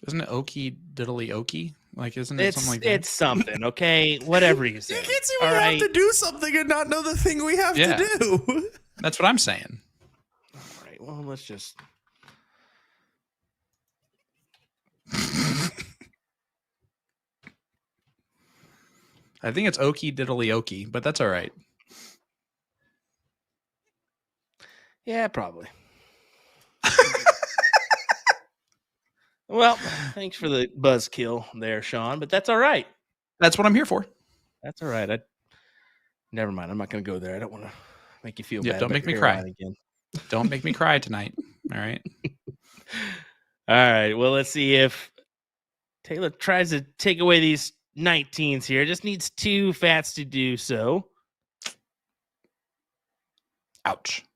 Isn't it okie diddly okie? Like, isn't it something like that? It's something, okay? Whatever you say. You can't say we have to do something and not know the thing we have to do. That's what I'm saying. All right, well, let's just... I think it's okie diddly okie, but that's all right. Yeah, probably. Well, thanks for the buzzkill there, Sean, but that's all right. That's what I'm here for. That's all right. Never mind. I'm not going to go there. I don't want to make you feel bad. Don't make me cry again. Don't make me cry tonight. All right. All right. Well, let's see if Taylor tries to take away these 19s here. Just needs 2 fats to do so. Ouch.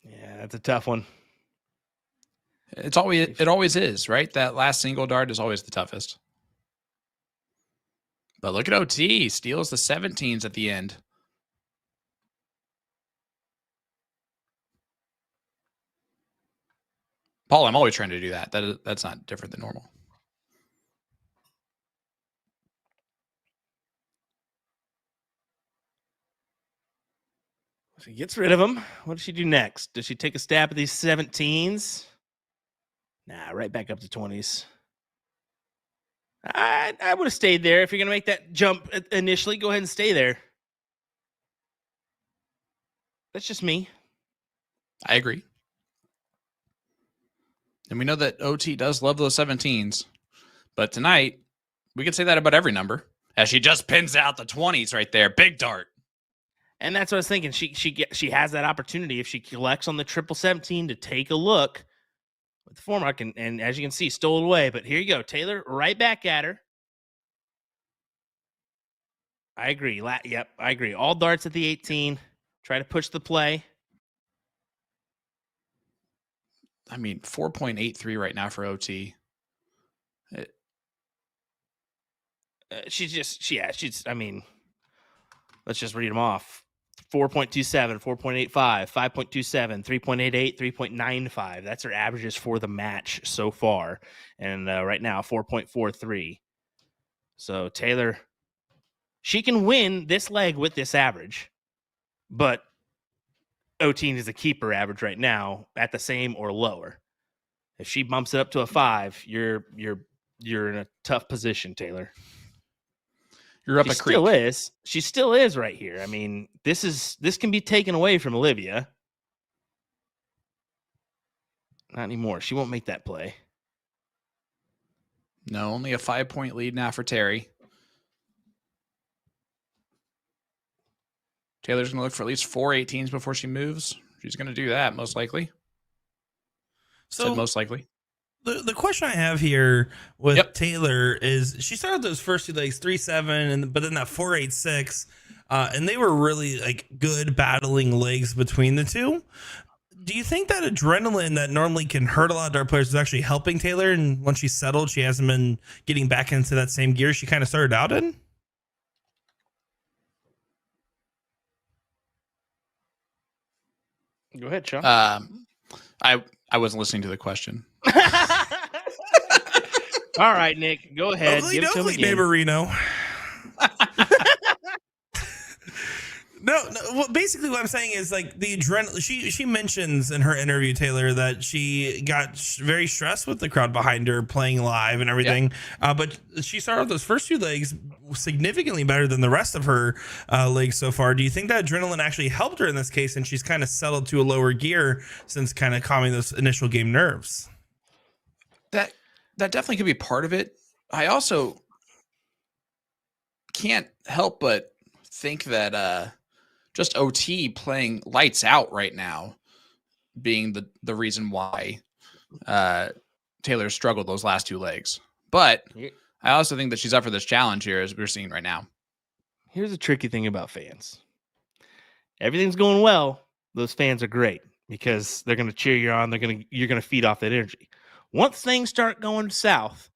Yeah, that's a tough one. It always is, right? That last single dart is always the toughest. But look at OT. Steals the 17s at the end. Paul, I'm always trying to do that. That's not different than normal. She gets rid of them. What does she do next? Does she take a stab at these 17s? Nah, right back up to 20s. I would have stayed there. If you're going to make that jump initially, go ahead and stay there. That's just me. I agree. And we know that OT does love those 17s. But tonight, we could say that about every number. As she just pins out the 20s right there. Big dart. And that's what I was thinking. She has that opportunity if she collects on the 17 to take a look with the foremark, and as you can see, stole it away. But here you go, Taylor, right back at her. I agree. Yep, I agree. All darts at the 18. Try to push the play. I mean, 4.83 right now for OT. I mean, let's just read them off. 4.27, 4.85, 5.27, 3.88, 3.95. That's her averages for the match so far. And right now, 4.43. So Taylor, she can win this leg with this average, but OT is a keeper average right now at the same or lower. If she bumps it up to a 5, you're in a tough position, Taylor. You're up a creek. She still is right here. I mean, this can be taken away from Olivia. Not anymore. She won't make that play. No, only a 5-point lead now for Terry. Taylor's going to look for at least 4 18s before she moves. She's going to do that, most likely. So most likely. The question I have here with Taylor is she started those first 2 legs 3-7, but then that 4-8-6, and they were really like good battling legs between the two. Do you think that adrenaline that normally can hurt a lot of dart players is actually helping Taylor? And once she's settled, she hasn't been getting back into that same gear she kind of started out in? Go ahead, Sean. I wasn't listening to the question. All right, Nick, go ahead. Give it to me, neighborino. No. Well, basically, what I'm saying is like the adrenaline. She mentions in her interview, Taylor, that she got very stressed with the crowd behind her playing live and everything. Yeah. But she started those first 2 legs significantly better than the rest of her legs so far. Do you think that adrenaline actually helped her in this case, and she's kind of settled to a lower gear since kind of calming those initial game nerves? That definitely could be part of it. I also can't help but think that just OT playing lights out right now being the reason why Taylor struggled those last 2 legs. But I also think that she's up for this challenge here, as we're seeing right now. Here's the tricky thing about fans. Everything's going well. Those fans are great because they're going to cheer you on. You're going to feed off that energy. Once things start going south,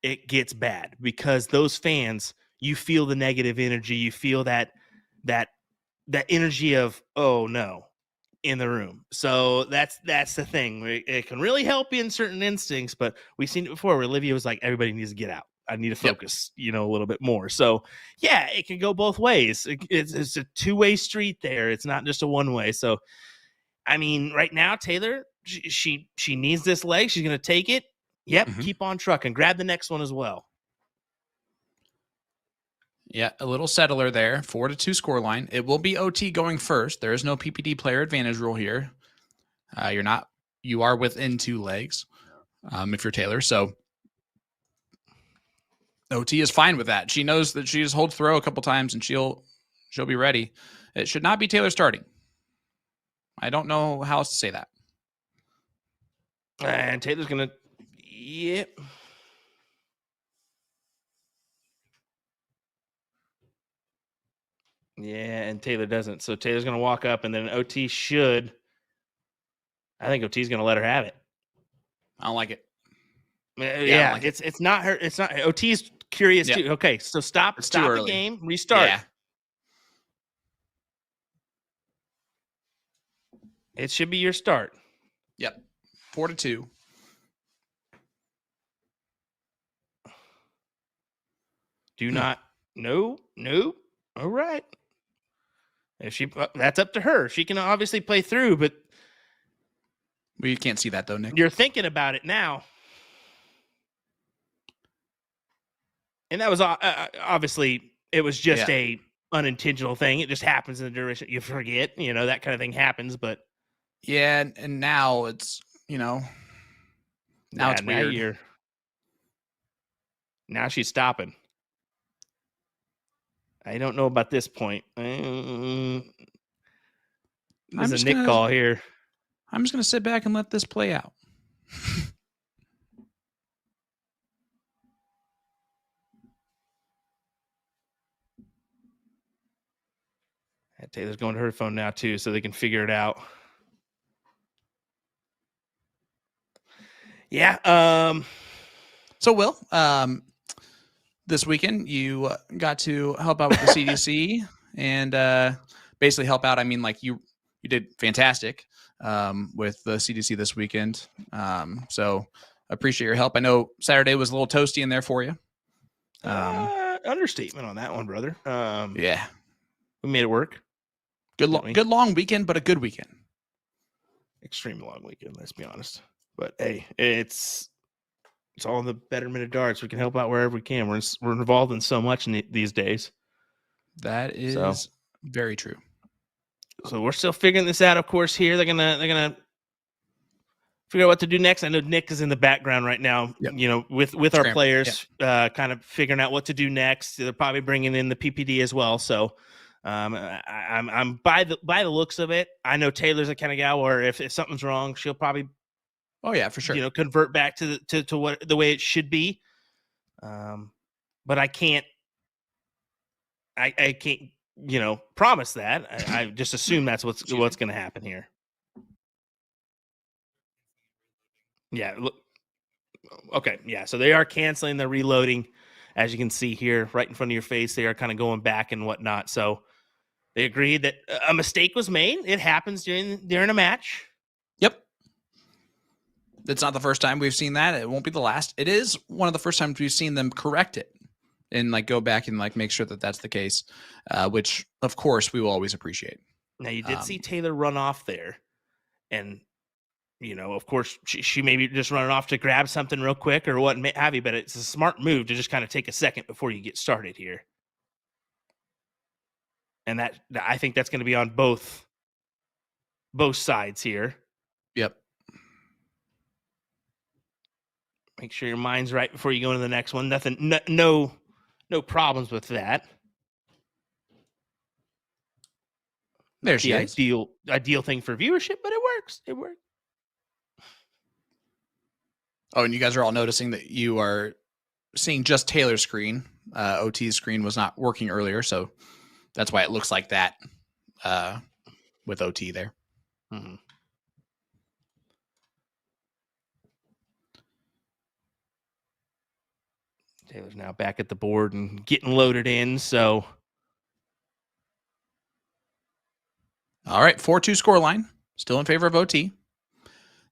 it gets bad because those fans, you feel the negative energy. You feel that energy of, oh no, in the room. So that's the thing. It can really help you in certain instincts, but we've seen it before where Olivia was like, everybody needs to get out. I need to focus, a little bit more. So yeah, it can go both ways. It's a 2-way street there. It's not just a 1-way. So, I mean, right now, Taylor, she needs this leg. She's going to take it. Yep. Mm-hmm. Keep on trucking. Grab the next one as well. Yeah, a little settler there. 4-2 scoreline. It will be OT going first. There is no PPD player advantage rule here. You are within 2 legs if you're Taylor. So OT is fine with that. She knows that she just hold throw a couple times and she'll be ready. It should not be Taylor starting. I don't know how else to say that. And Taylor's going to, yep. Yeah, and Taylor doesn't. So Taylor's going to walk up, and then OT should. I think OT's going to let her have it. I don't like it. Yeah, like it's not her. It's not OT's curious too. Okay, so stop It's too the early. game, restart. Yeah. It should be your start. Yep. 4-2. Do not. No. All right. If that's up to her. She can obviously play through, but You can't see that though, Nick. you're thinking about it now. And that was obviously, it was just a unintentional thing. It just happens in the duration. You forget, that kind of thing happens. But yeah, and now it's now it's weird. Now she's stopping. I don't know about this point. There's a Nick call here. I'm just gonna sit back and let this play out. Taylor's going to her phone now too, so they can figure it out. Yeah. So, Will, this weekend you got to help out with the CDC and basically help out. I mean, like you did fantastic with the CDC this weekend. So appreciate your help. I know Saturday was a little toasty in there for you. Understatement on that one, brother. Yeah, we made it work. Good long weekend, but a good weekend. Extremely long weekend, let's be honest. But hey, it's all in the betterment of darts. We can help out wherever we can. We're involved in so much these days. That is very true. So we're still figuring this out. Of course, here they're gonna figure out what to do next. I know Nick is in the background right now. Yep. With our players, kind of figuring out what to do next. They're probably bringing in the PPD as well. So. I'm by the looks of it. I know Taylor's the kind of gal where if something's wrong, she'll probably, for sure, convert back to what the way it should be. But I can't, promise that. I just assume that's what's going to happen here. Yeah. Look. Okay. Yeah. So they are canceling the reloading, as you can see here, right in front of your face. They are kind of going back and whatnot. So. They agreed that a mistake was made. It happens during a match. Yep. It's not the first time we've seen that. It won't be the last. It is one of the first times we've seen them correct it and go back and make sure that that's the case, which of course we will always appreciate. Now you did see Taylor run off there, and of course she may be just running off to grab something real quick or what have you. But it's a smart move to just kind of take a second before you get started here. And that I think that's going to be on both sides here. Yep. Make sure your mind's right before you go into the next one. Nothing, no problems with that. There she is. Ideal thing for viewership, but it works. It works. Oh, and you guys are all noticing that you are seeing just Taylor's screen. OT's screen was not working earlier, so. That's why it looks like that with OT there. Mm-hmm. Taylor's now back at the board and getting loaded in. So, all right, 4-2 scoreline, still in favor of OT.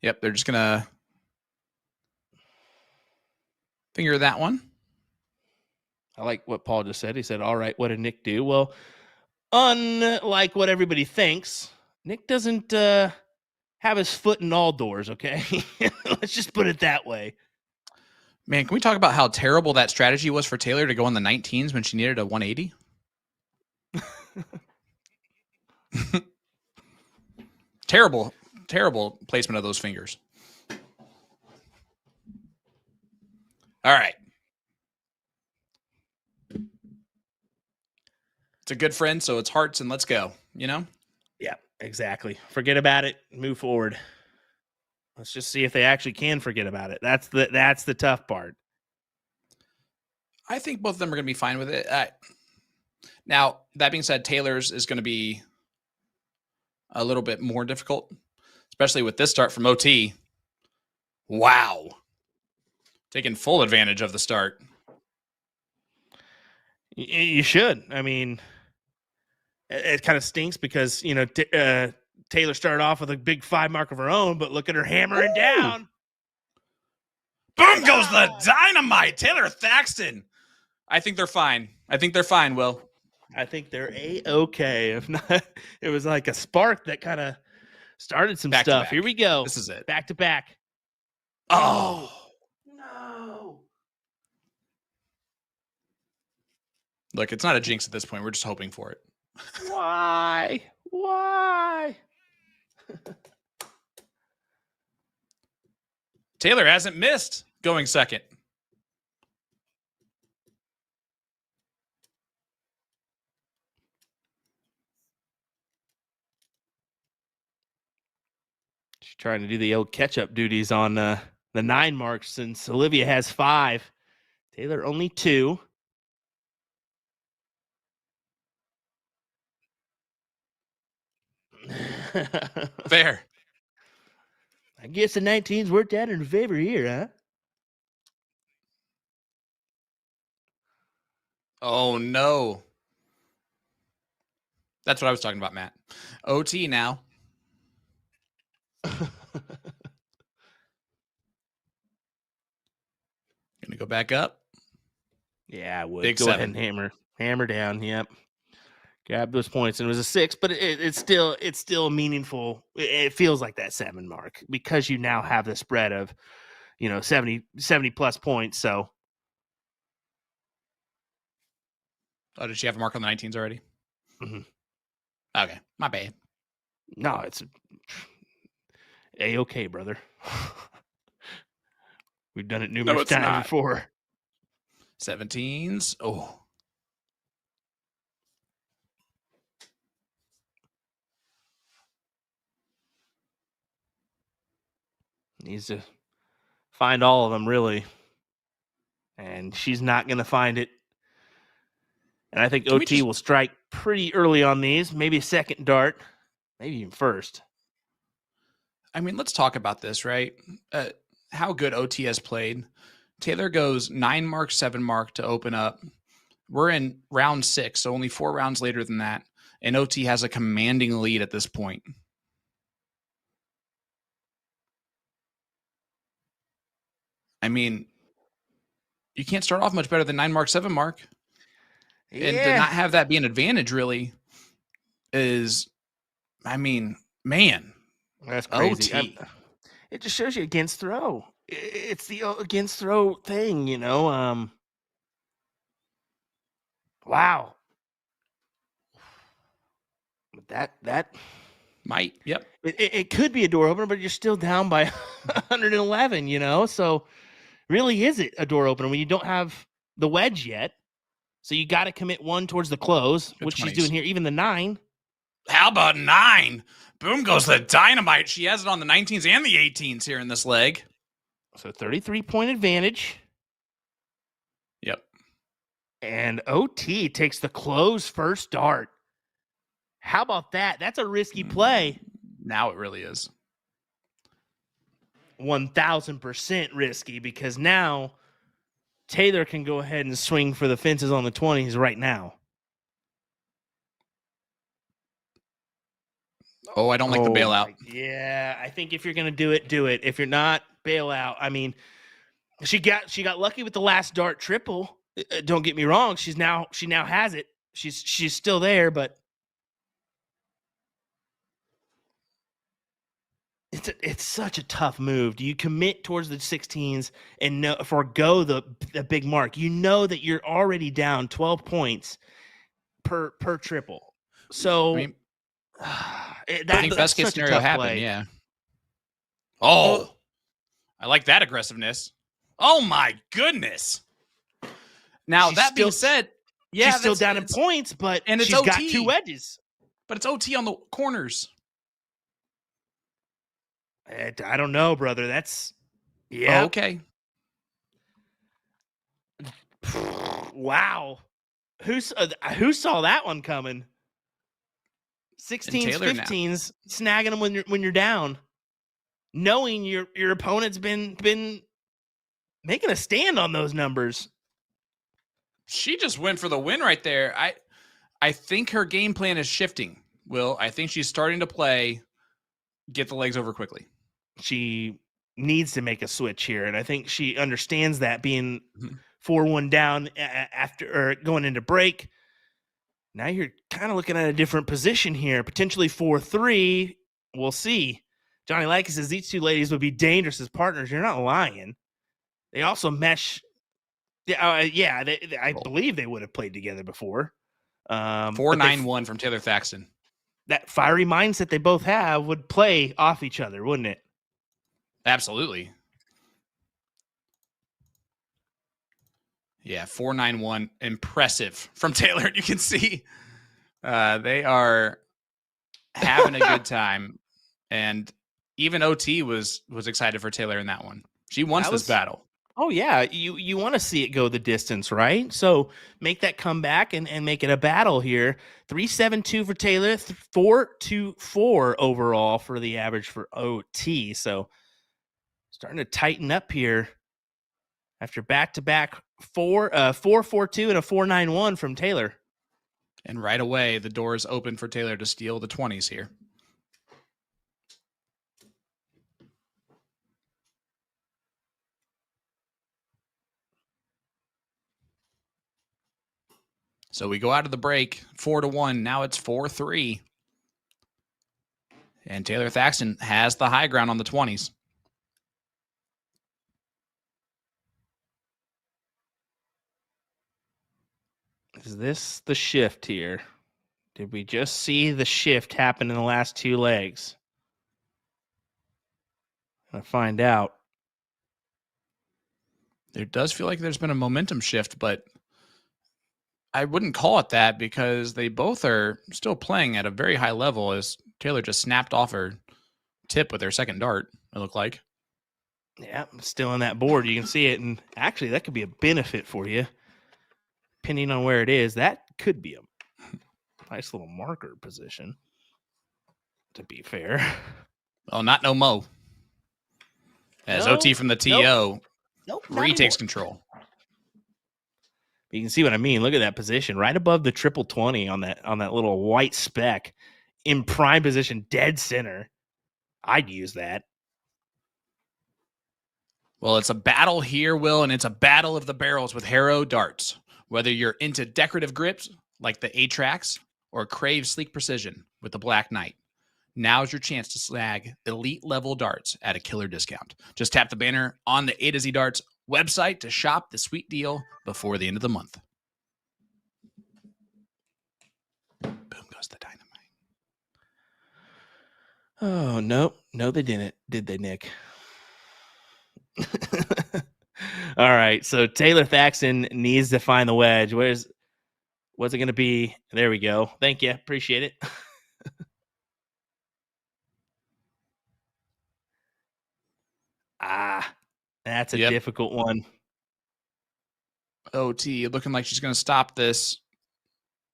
Yep, they're just gonna finger that one. I like what Paul just said. He said, all right, what did Nick do? Well, unlike what everybody thinks, Nick doesn't have his foot in all doors, okay? Let's just put it that way. Man, can we talk about how terrible that strategy was for Taylor to go in the 19s when she needed a 180? Terrible placement of those fingers. All right. It's a good friend, so it's hearts and let's go, Yeah, exactly. Forget about it. Move forward. Let's just see if they actually can forget about it. That's the tough part. I think both of them are going to be fine with it. Now, that being said, Taylor's is going to be a little bit more difficult, especially with this start from OT. Wow. Taking full advantage of the start. You should. I mean, it kind of stinks because, Taylor started off with a big 5 mark of her own, but look at her hammering down. Boom goes the dynamite. Taylor Thaxton. I think they're fine. Will. I think they're A-okay. If not, it was like a spark that kind of started some Back to stuff. back. Here we go. This is it. Back to back. Oh. No. Look, it's not a jinx at this point. We're just hoping for it. Why? Taylor hasn't missed going second. She's trying to do the old catch-up duties on the 9 marks since Olivia has 5. Taylor only 2. Fair. I guess the 19s worked out in her favor here, huh? Oh, no. That's what I was talking about, Matt. OT now. Gonna go back up. Yeah, I would. Big Go 7. ahead and hammer down. Yep. Grab those points, and it was a 6, but it's still meaningful. It feels like that 7 mark because you now have the spread of, 70 plus points. So, Oh, did she have a mark on the 19s already? Mhm. Okay, my bad. no, it's A-okay, brother. We've done it numerous it's times not. before. 17s. Oh. Needs to find all of them, really. And she's not going to find it. And I think OT will strike pretty early on these. Maybe a second dart. Maybe even first. I mean, let's talk about this, right? How good OT has played. Taylor goes 9 mark, 7 mark to open up. We're in round 6, so only 4 rounds later than that. And OT has a commanding lead at this point. I mean, you can't start off much better than 9 mark, 7 mark. Yeah. And to not have that be an advantage really is, I mean, man. That's crazy. OT. It just shows you against throw. It's the against throw thing, Wow. That might, yep. It could be a door opener, but you're still down by 111, So really is it a door opener when you don't have the wedge yet? So you got to commit 1 towards the close, which 20s. she's doing here, even the 9. How about 9? Boom goes the dynamite. She has it on the 19s and the 18s here in this leg. So 33-point advantage. Yep. And OT takes the close first dart. How about that? That's a risky play. Now it really is. 1,000% risky because now Taylor can go ahead and swing for the fences on the 20s right now. Oh, I don't like the bailout. Yeah, I think if you're going to do it, do it. If you're not, bail out. I mean, she got lucky with the last dart triple. Don't get me wrong. She now has it. She's still there, but it's such a tough move. Do you commit towards the 16s and forego the big mark? You know that you're already down 12 points per triple. So I think best case scenario happened. Yeah. Oh, I like that aggressiveness. Oh my goodness. Now that being said, she's still down in points, but and she's got 2 wedges. But it's OT on the corners. I don't know, brother. That's yeah. Okay. Wow. Who saw that one coming? 16s, 15s, snagging them when you're down, knowing your opponent's been making a stand on those numbers. She just went for the win right there. I think her game plan is shifting, Will. I think she's starting to play get the legs over quickly. She needs to make a switch here, and I think she understands that, being 4-1 down after or going into break. Now you're kind of looking at a different position here, potentially 4-3. We'll see. Johnny Likas says these two ladies would be dangerous as partners. You're not lying. They also mesh. I believe they would have played together before. 4-9-1 from Taylor Thaxton. That fiery mindset they both have would play off each other, wouldn't it? Absolutely. Yeah, 4-9-1. Impressive from Taylor. You can see they are having a good time. And even OT was excited for Taylor in that one. She wants this battle. Oh, yeah. You want to see it go the distance, right? So make that comeback and make it a battle here. 3-7-2 for Taylor, 4-2-4 overall for the average for OT. So starting to tighten up here after back-to-back 4-4-2 and a 4-9-1 from Taylor. And right away, the door is open for Taylor to steal the 20s here. So we go out of the break 4-1. Now it's 4-3. And Taylor Thaxton has the high ground on the 20s. Is this the shift here? Did we just see the shift happen in the last two legs? I'll find out. There does feel like there's been a momentum shift, but I wouldn't call it that because they both are still playing at a very high level as Taylor just snapped off her tip with her second dart, it looked like. Yeah, still on that board. You can see it, and actually that could be a benefit for you. Depending on where it is, that could be a nice little marker position, to be fair. Well, not no mo. As OT from the TO retakes control. You can see what I mean. Look at that position right above the triple 20 on that little white speck in prime position, dead center. I'd use that. Well, it's a battle here, Will, and it's a battle of the barrels with Harrow darts. Whether you're into decorative grips like the A-Trax or crave sleek precision with the Black Knight, now's your chance to snag elite level darts at a killer discount. Just tap the banner on the A to Z Darts website to shop the sweet deal before the end of the month. Boom goes the dynamite. Oh, no, they didn't, did they, Nick? All right, so Taylor Thaxton needs to find the wedge. What's it going to be? There we go. Thank you. Appreciate it. That's a difficult one. OT looking like she's going to stop this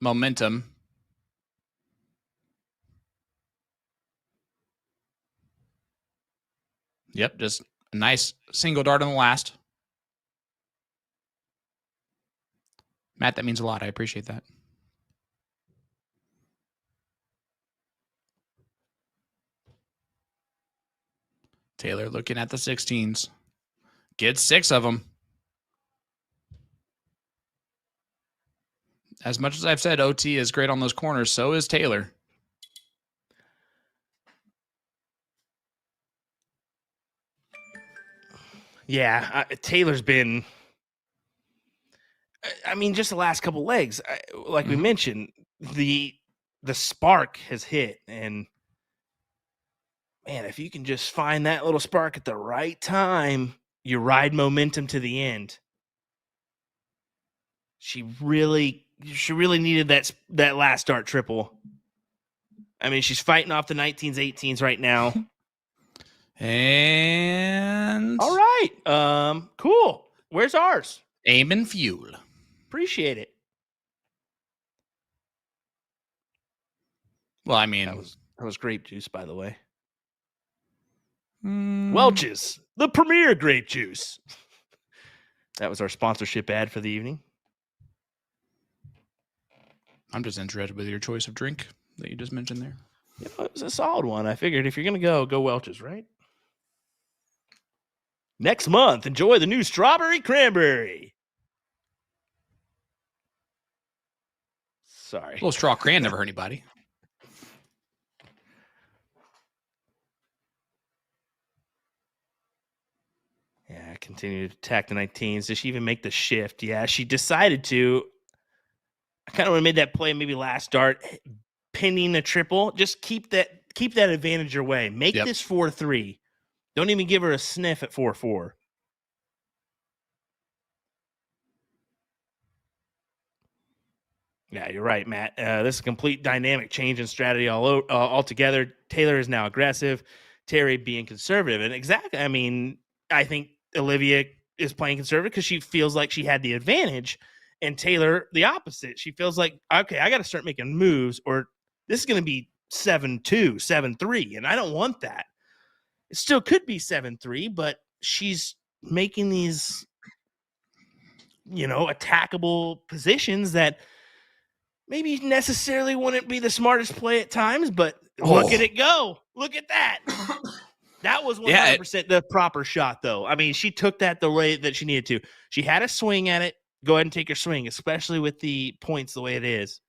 momentum. Yep, just a nice single dart on the last. Matt, that means a lot. I appreciate that. Taylor looking at the 16s. Gets 6 of them. As much as I've said OT is great on those corners, so is Taylor. Yeah, Taylor's been, I mean, just the last couple legs, like we mentioned, the spark has hit, and man, if you can just find that little spark at the right time, you ride momentum to the end. She really needed that last dart triple. I mean, she's fighting off the 19s, 18s right now. And all right, cool. Where's ours? Aim and fuel. Appreciate it. Well, I mean, that was grape juice, by the way. Welch's, the premier grape juice. That was our sponsorship ad for the evening. I'm just interested with your choice of drink that you just mentioned there. You know, it was a solid one. I figured if you're going to go Welch's, right? Next month, enjoy the new strawberry cranberry. Sorry. Little straw cran never hurt anybody. Yeah, continue to attack the 19s. Did she even make the shift? Yeah, she decided to. I kind of would have made that play maybe last dart, pinning a triple. Just keep that advantage your way. Make this 4-3. Don't even give her a sniff at 4-4. Yeah, you're right, Matt. This is a complete dynamic change in strategy altogether. Taylor is now aggressive, Terry being conservative. And exactly, I mean, I think Olivia is playing conservative because she feels like she had the advantage, and Taylor the opposite. She feels like, okay, I got to start making moves, or this is going to be 7-2, 7-3, and I don't want that. It still could be 7-3, but she's making these, attackable positions that maybe necessarily wouldn't be the smartest play at times, but look at it go. Look at that. That was 100% the proper shot, though. I mean, she took that the way that she needed to. She had a swing at it. Go ahead and take your swing, especially with the points the way it is.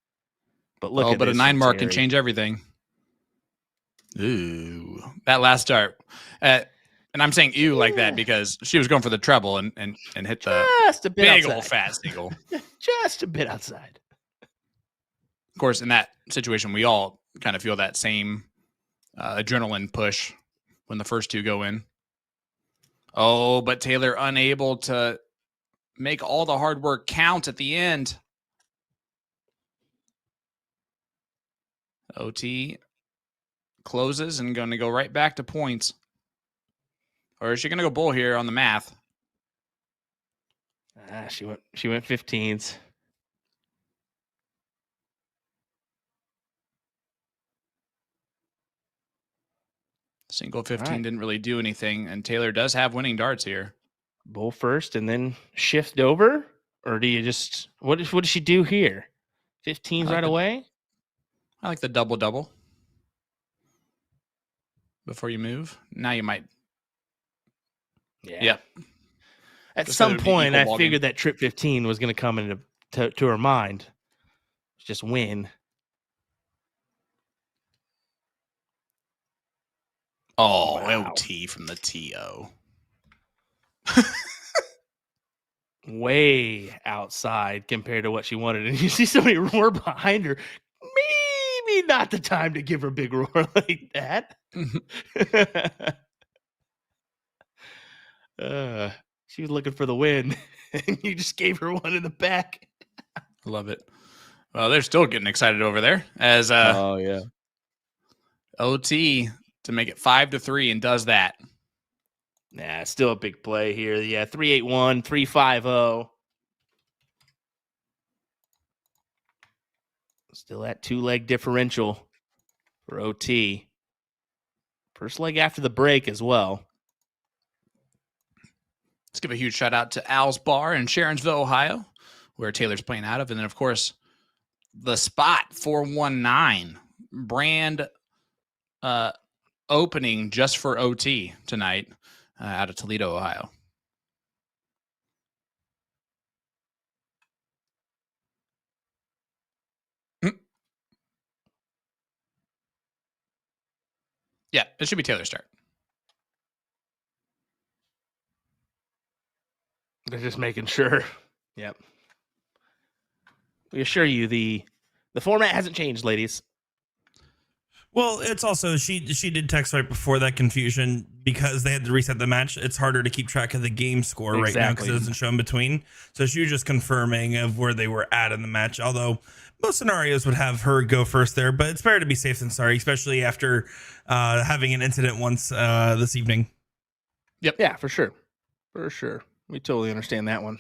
But look at a 9 mark can change everything. Ooh, that last start. And I'm saying ew like that because she was going for the treble and hit the just a bit big outside. Old fat single. Just a bit outside. Of course, in that situation, we all kind of feel that same adrenaline push when the first two go in. Oh, but Taylor unable to make all the hard work count at the end. OT closes and going to go right back to points. Or is she going to go bull here on the math? She went 15s. Single 15 didn't really do anything, and Taylor does have winning darts here. Bull first and then shift over? Or do you just... What does she do here? 15s right away? I like the double-double. Before you move. Now you might... Yeah. Yep. At Just some point, I figured that trip 15 was going to come into to her mind. Just win. Oh, wow. OT from the TO. Way outside compared to what she wanted. And you see somebody roar behind her. Maybe not the time to give her a big roar like that. She was looking for the win, and you just gave her one in the back. I love it. Well, they're still getting excited over there as OT to make it 5-3 and does that. Nah, still a big play here. Yeah, 3-8-1, 3-5-0. Still that 2-leg differential for OT. First leg after the break as well. Let's give a huge shout out to Al's Bar in Sharonsville, Ohio, where Taylor's playing out of. And then, of course, the Spot 419 brand opening just for OT tonight out of Toledo, Ohio. Yeah, it should be Taylor's start. They're just making sure. Yep. We assure you the format hasn't changed, ladies. Well, it's also she did text right before that confusion because they had to reset the match. It's harder to keep track of the game score right now because it doesn't show in between. So she was just confirming of where they were at in the match. Although most scenarios would have her go first there, but it's better to be safe than sorry, especially after having an incident once this evening. Yep. Yeah, for sure. For sure. We totally understand that one.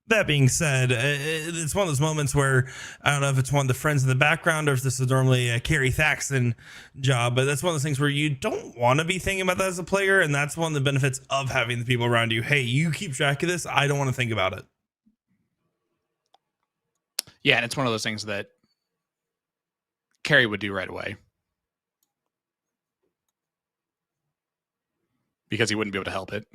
That being said, it's one of those moments where I don't know if it's one of the friends in the background or if this is normally a Carrie Thaxton job, but that's one of those things where you don't want to be thinking about that as a player, and that's one of the benefits of having the people around you. Hey, you keep track of this. I don't want to think about it. Yeah, and it's one of those things that Carrie would do right away. Because he wouldn't be able to help it.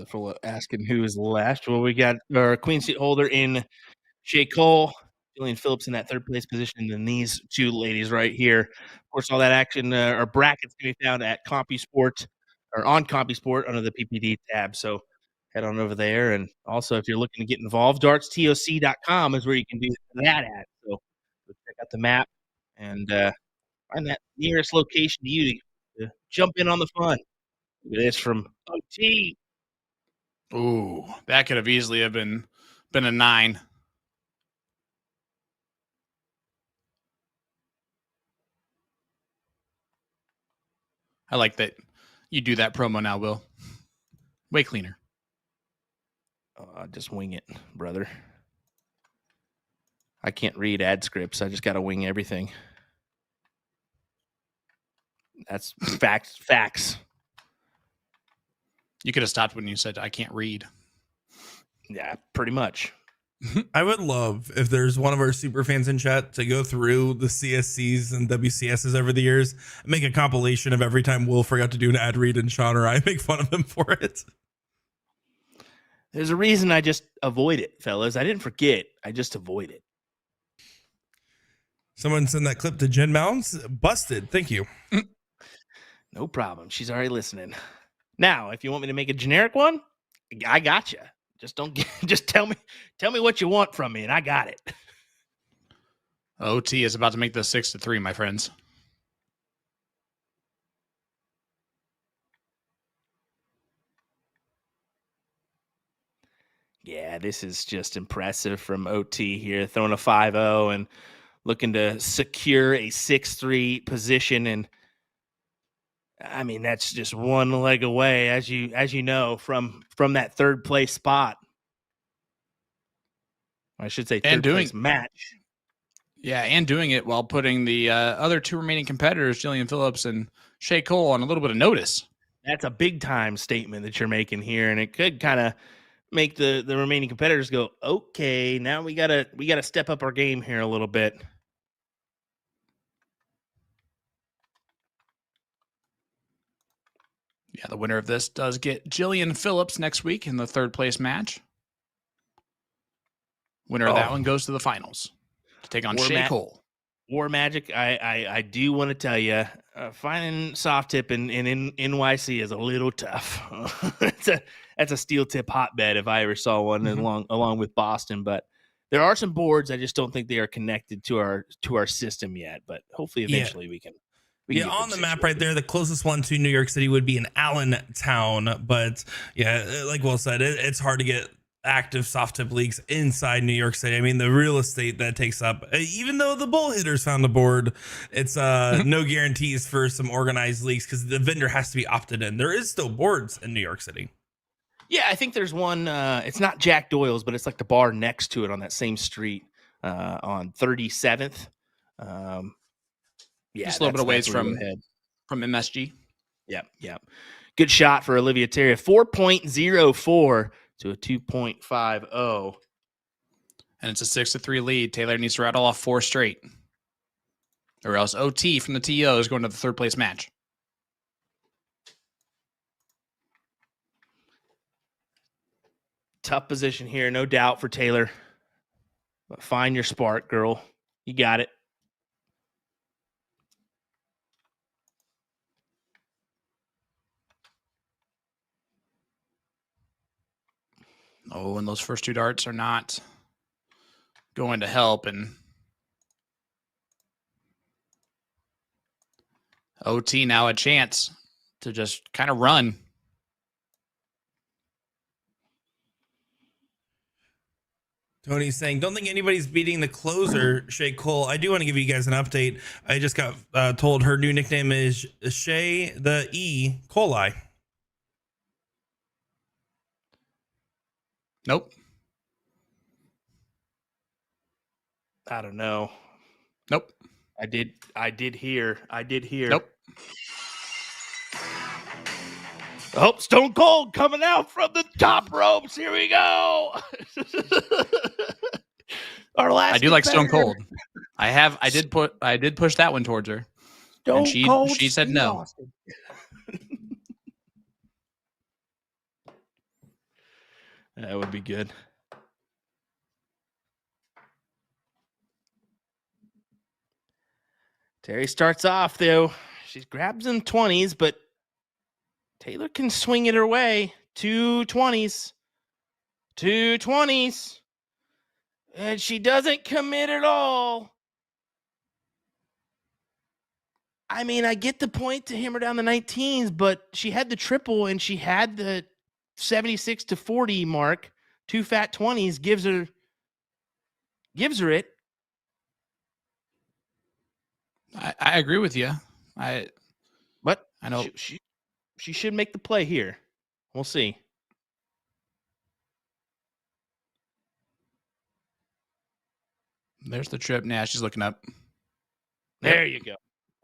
For asking who is last. Well, we got our queen seat holder in Shea Cole, Jillian Phillips in that third place position, and then these two ladies right here. Of course, all that action or brackets can be found at CompuSport or on CompuSport under the PPD tab. So head on over there. And also, if you're looking to get involved, dartstoc.com is where you can do that at. So check out the map and find that nearest location to you to jump in on the fun. Look at this from OT. Ooh, that could have easily have been a 9. I like that you do that promo now, Will. Way cleaner. Just wing it, brother. I can't read ad scripts. I just got to wing everything. That's facts. You could have stopped when you said, I can't read. Yeah, pretty much. I would love if there's one of our super fans in chat to go through the CSCs and WCSs over the years and make a compilation of every time Will forgot to do an ad read and Sean or I make fun of him for it. There's a reason I just avoid it, fellas. I didn't forget. I just avoid it. Someone send that clip to Jen Mounds. Busted. Thank you. No problem. She's already listening. Now, if you want me to make a generic one, I got you. Just tell me what you want from me, and I got it. OT is about to make this 6-3, my friends. Yeah, this is just impressive from OT here, throwing a 5-0 and looking to secure a 6-3 position. And I mean, that's just one leg away, as you know, from that third place spot. I should say third place match. Yeah, and doing it while putting the other two remaining competitors, Jillian Phillips and Shea Cole, on a little bit of notice. That's a big time statement that you're making here, and it could kind of make the remaining competitors go, okay, now we gotta step up our game here a little bit. Yeah, the winner of this does get Jillian Phillips next week in the third place match. Winner of that one goes to the finals to take on Shea Cole. War Magic, I do want to tell you, finding soft tip in NYC is a little tough. That's a steel tip hotbed if I ever saw one, along with Boston. But there are some boards. I just don't think they are connected to our system yet. But hopefully, eventually, we can. Yeah, on the map right there, the closest one to New York City would be in Allentown. But yeah, like Will said, it's hard to get active soft tip leagues inside New York City. I mean, the real estate that takes up, even though the bull hitters found a board, it's no guarantees for some organized leagues because the vendor has to be opted in. There is still boards in New York City. Yeah, I think there's one. It's not Jack Doyle's, but it's like the bar next to it on that same street on 37th. Yeah, just a little bit of ways from MSG. Yep. Good shot for Olivia Terry. 4.04 to a 2.50. And it's a 6-3 lead. Taylor needs to rattle off 4 straight, or else OT from the TO is going to the third place match. Tough position here, no doubt, for Taylor. But find your spark, girl. You got it. Oh, and those first 2 darts are not going to help. And OT now a chance to just kind of run. Tony's saying, don't think anybody's beating the closer, Shea Cole. I do want to give you guys an update. I just got told her new nickname is Shea the E. Coli. Nope. I don't know. Nope. I did hear. Nope. Oh, Stone Cold coming out from the top ropes. Here we go. Our last. I do like Stone Cold. I did push that one towards her. Stone and Cold she said Steve no. Austin. That would be good. Terry starts off, though. She grabs in 20s, but Taylor can swing it her way. 2 20s. 2 20s. And she doesn't commit at all. I mean, I get the point to hammer down the 19s, but she had the triple and she had the 76 to 40 mark. 2 fat 20s gives her it. I agree with you. But I know she should make the play here. We'll see. There's the trip. Now she's looking up. There you go.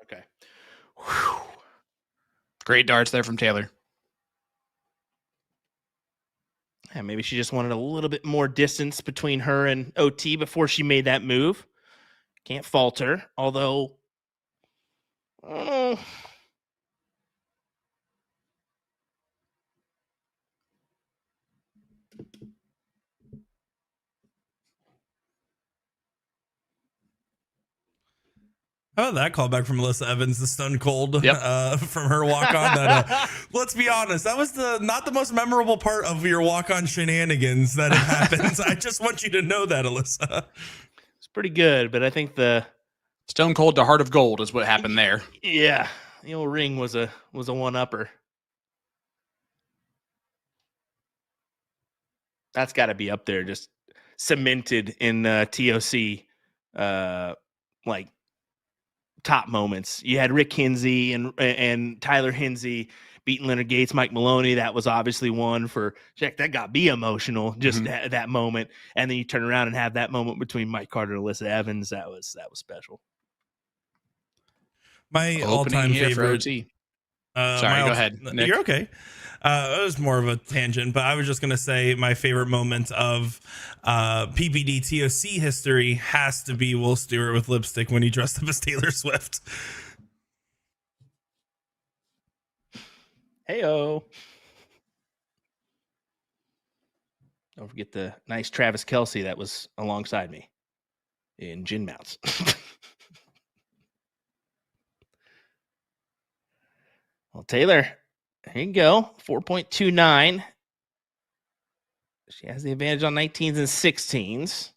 Okay. Whew. Great darts there from Taylor. Yeah, maybe she just wanted a little bit more distance between her and OT before she made that move. Can't fault her, although I don't know. Oh, that callback from Melissa Evans, the Stone Cold from her walk on. Let's be honest, that was not the most memorable part of your walk on shenanigans that it happens. I just want you to know that, Alyssa. It's pretty good, but I think the Stone Cold to Heart of Gold is what happened there. Yeah, the old ring was a one-upper. That's got to be up there, just cemented in TOC, like top moments. You had Rick Hinsey and Tyler Hinsey beating Leonard Gates, Mike Maloney. That was obviously one for Jack. That got me emotional, just that moment. And then you turn around and have that moment between Mike Carter and Alyssa Evans. That was special. My all-time favorite. Sorry, go ahead, Nick. You're okay. It was more of a tangent, but I was just going to say my favorite moment of PPD TOC history has to be Will Stewart with lipstick when he dressed up as Taylor Swift. Heyo. Don't forget the nice Travis Kelce that was alongside me in gin mounts. Well, Taylor, here you go. 4.29. She has the advantage on 19s and 16s.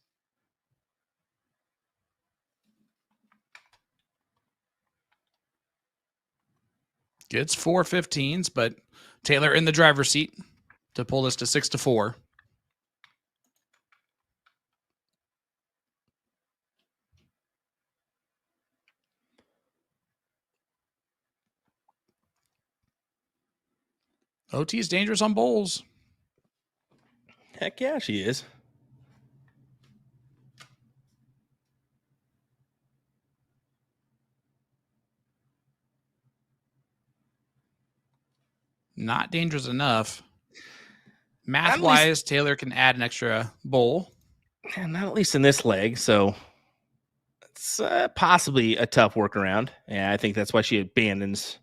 Gets 4 15s, but Taylor in the driver's seat to pull this to 6-4. OT is dangerous on bowls. Heck yeah, she is. Not dangerous enough. Math-wise, Taylor can add an extra bowl. Not at least in this leg, so it's possibly a tough workaround. Yeah, I think that's why she abandons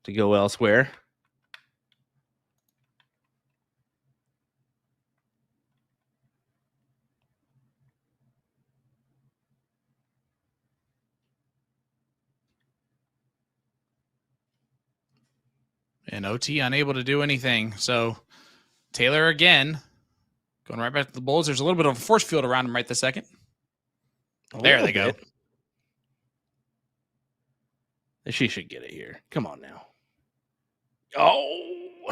to go elsewhere. And OT unable to do anything. So Taylor again going right back to the bowls. There's a little bit of a force field around him right this second. There they go. She should get it here. Come on now. Oh,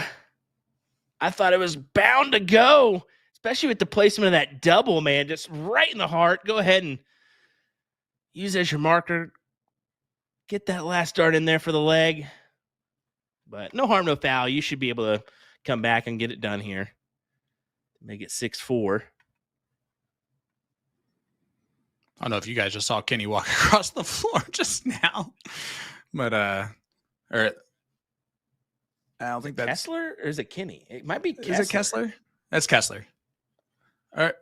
I thought it was bound to go, especially with the placement of that double, man. Just right in the heart. Go ahead and use as your marker. Get that last dart in there for the leg. But no harm, no foul. You should be able to come back and get it done here. Make it 6-4. I don't know if you guys just saw Kenny walk across the floor just now. But or I don't think that's Kessler, or is it Kinney? It might be Kessler. Is it Kessler? That's Kessler. All right.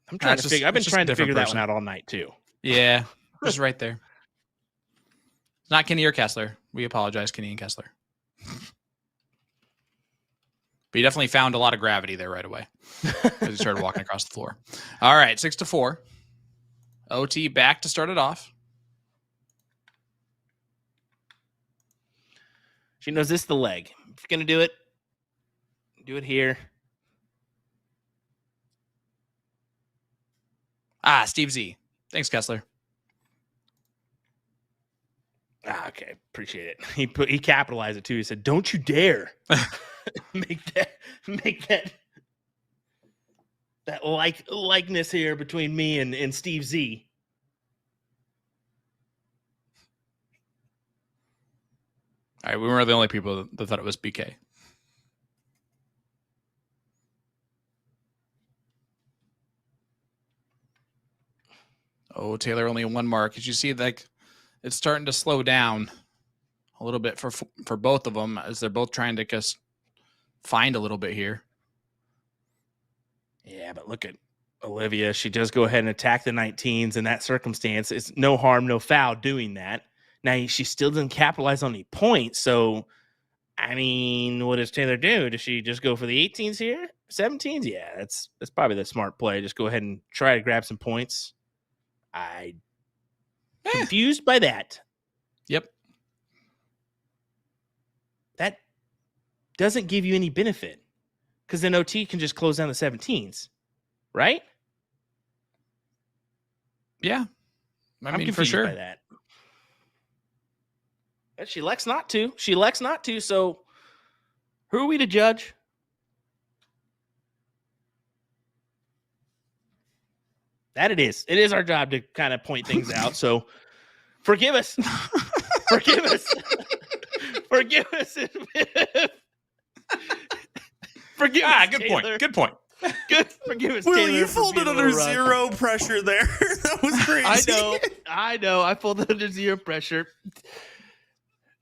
I'm trying to figure. I've been trying to figure that one out all night too. Yeah, just right there. It's not Kinney or Kessler. We apologize, Kinney and Kessler. But you definitely found a lot of gravity there right away as you started walking across the floor. All right, 6-4. OT back to start it off. She knows this is the leg. If you're going to do it here. Steve Z. Thanks, Kessler. Okay, appreciate it. He capitalized it too. He said, "Don't you dare make that likeness here between me and Steve Z." All right, we weren't the only people that thought it was BK. Oh, Taylor only 1 mark. As you see, like it's starting to slow down a little bit for both of them as they're both trying to just find a little bit here. Yeah, but look at Olivia. She does go ahead and attack the 19s in that circumstance. It's no harm, no foul doing that. Now, she still doesn't capitalize on any points. So, I mean, what does Taylor do? Does she just go for the 18s here? 17s? Yeah, that's probably the smart play. Just go ahead and try to grab some points. I'm confused by that. Yep. That doesn't give you any benefit because then OT can just close down the 17s, right? Yeah. I'm confused for sure by that. But she elects not to. So who are we to judge? That it is. It is our job to kind of point things out. So forgive us. Forgive us. Forgive us. Forgive us. Good Taylor. point. Good point. Good. Forgive us, Will, Taylor. you folded under zero pressure there. That was crazy. I know. I folded under zero pressure.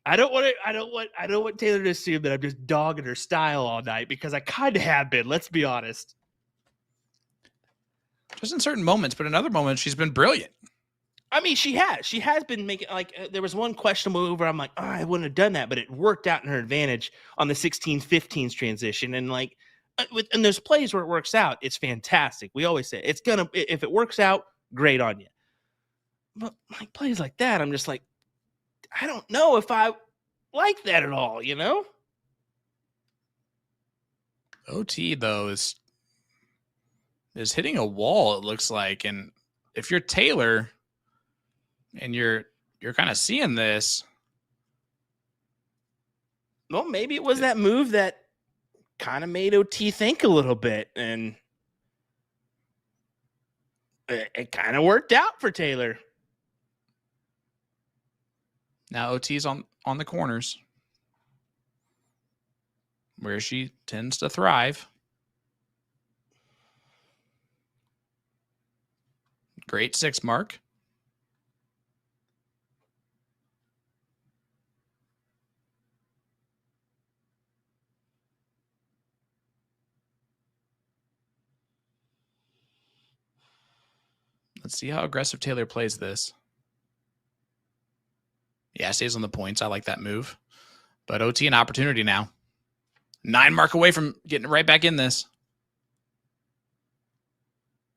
I don't want Taylor to assume that I'm just dogging her style all night because I kind of have been. Let's be honest. Just in certain moments, but in other moments, she's been brilliant. I mean, she has been making there was one questionable move where I'm like, I wouldn't have done that, but it worked out in her advantage on the 16-15s transition. And and there's plays where it works out. It's fantastic. We always say if it works out, great on you. But plays like that, I'm just like, I don't know if I like that at all, you know? OT though is hitting a wall, it looks like. And if you're Taylor and you're kind of seeing this, well, maybe it was that move that kind of made OT think a little bit, and it kind of worked out for Taylor. Now OT's on the corners where she tends to thrive. Great 6 mark. Let's see how aggressive Taylor plays this. Yeah, stays on the points. I like that move. But OT an opportunity now. 9 mark away from getting right back in this.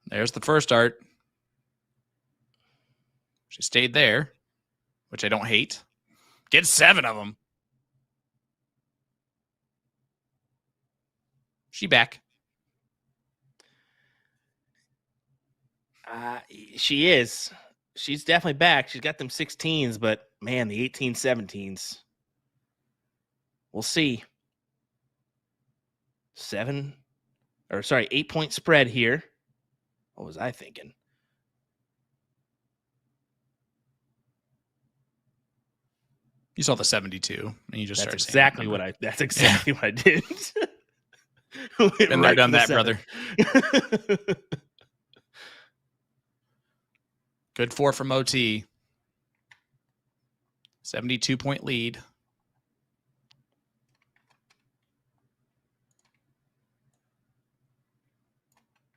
There's the first art. She stayed there, which I don't hate. Get 7 of them. She back. She is. She's definitely back. She's got them 16s, but man, the 18, 17s. We'll see. 8-point spread here. What was I thinking? You saw the 72, and you just started saying exactly what I. That's exactly what I did. Been there, done that, brother. Good 4 from OT. 72-point lead.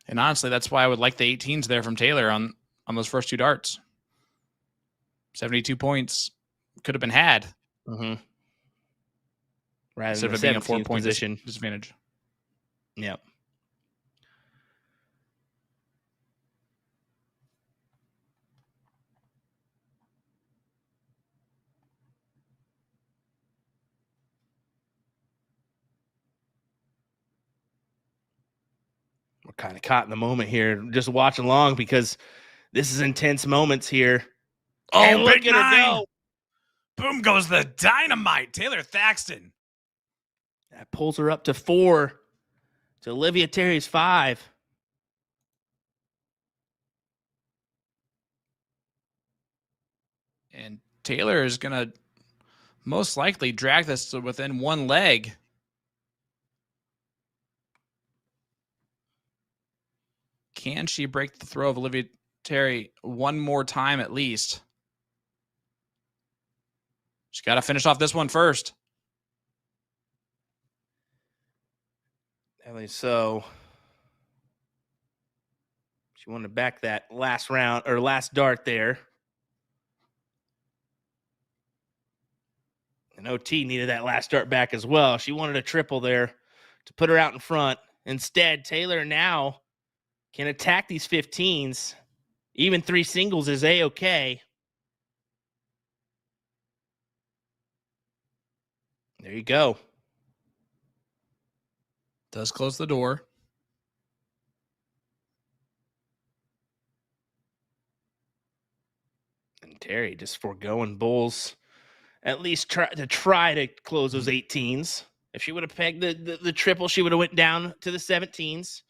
And honestly, that's why I would like the 18s there from Taylor on those first 2 darts. 72 points could have been had. Mm-hmm. Rather Instead than of it being a 17th 4-point position. disadvantage. Yep. We're kind of caught in the moment here, just watching along because this is intense moments here. Oh, and look big at 9. her go. Boom goes the dynamite. Taylor Thaxton. That pulls her up to 4. To Olivia Terry's 5. And Taylor is going to most likely drag this to within 1 leg. Can she break the throw of Olivia Terry one more time at least? She's got to finish off this one first. Definitely so. She wanted to back that last round or last dart there. And OT needed that last dart back as well. She wanted a triple there to put her out in front. Instead, Taylor now can attack these 15s. Even 3 singles is A-okay. There you go. Does close the door. And Terry just foregoing bulls. At least try to close those 18s. If she would have pegged the triple, she would have went down to the 17s.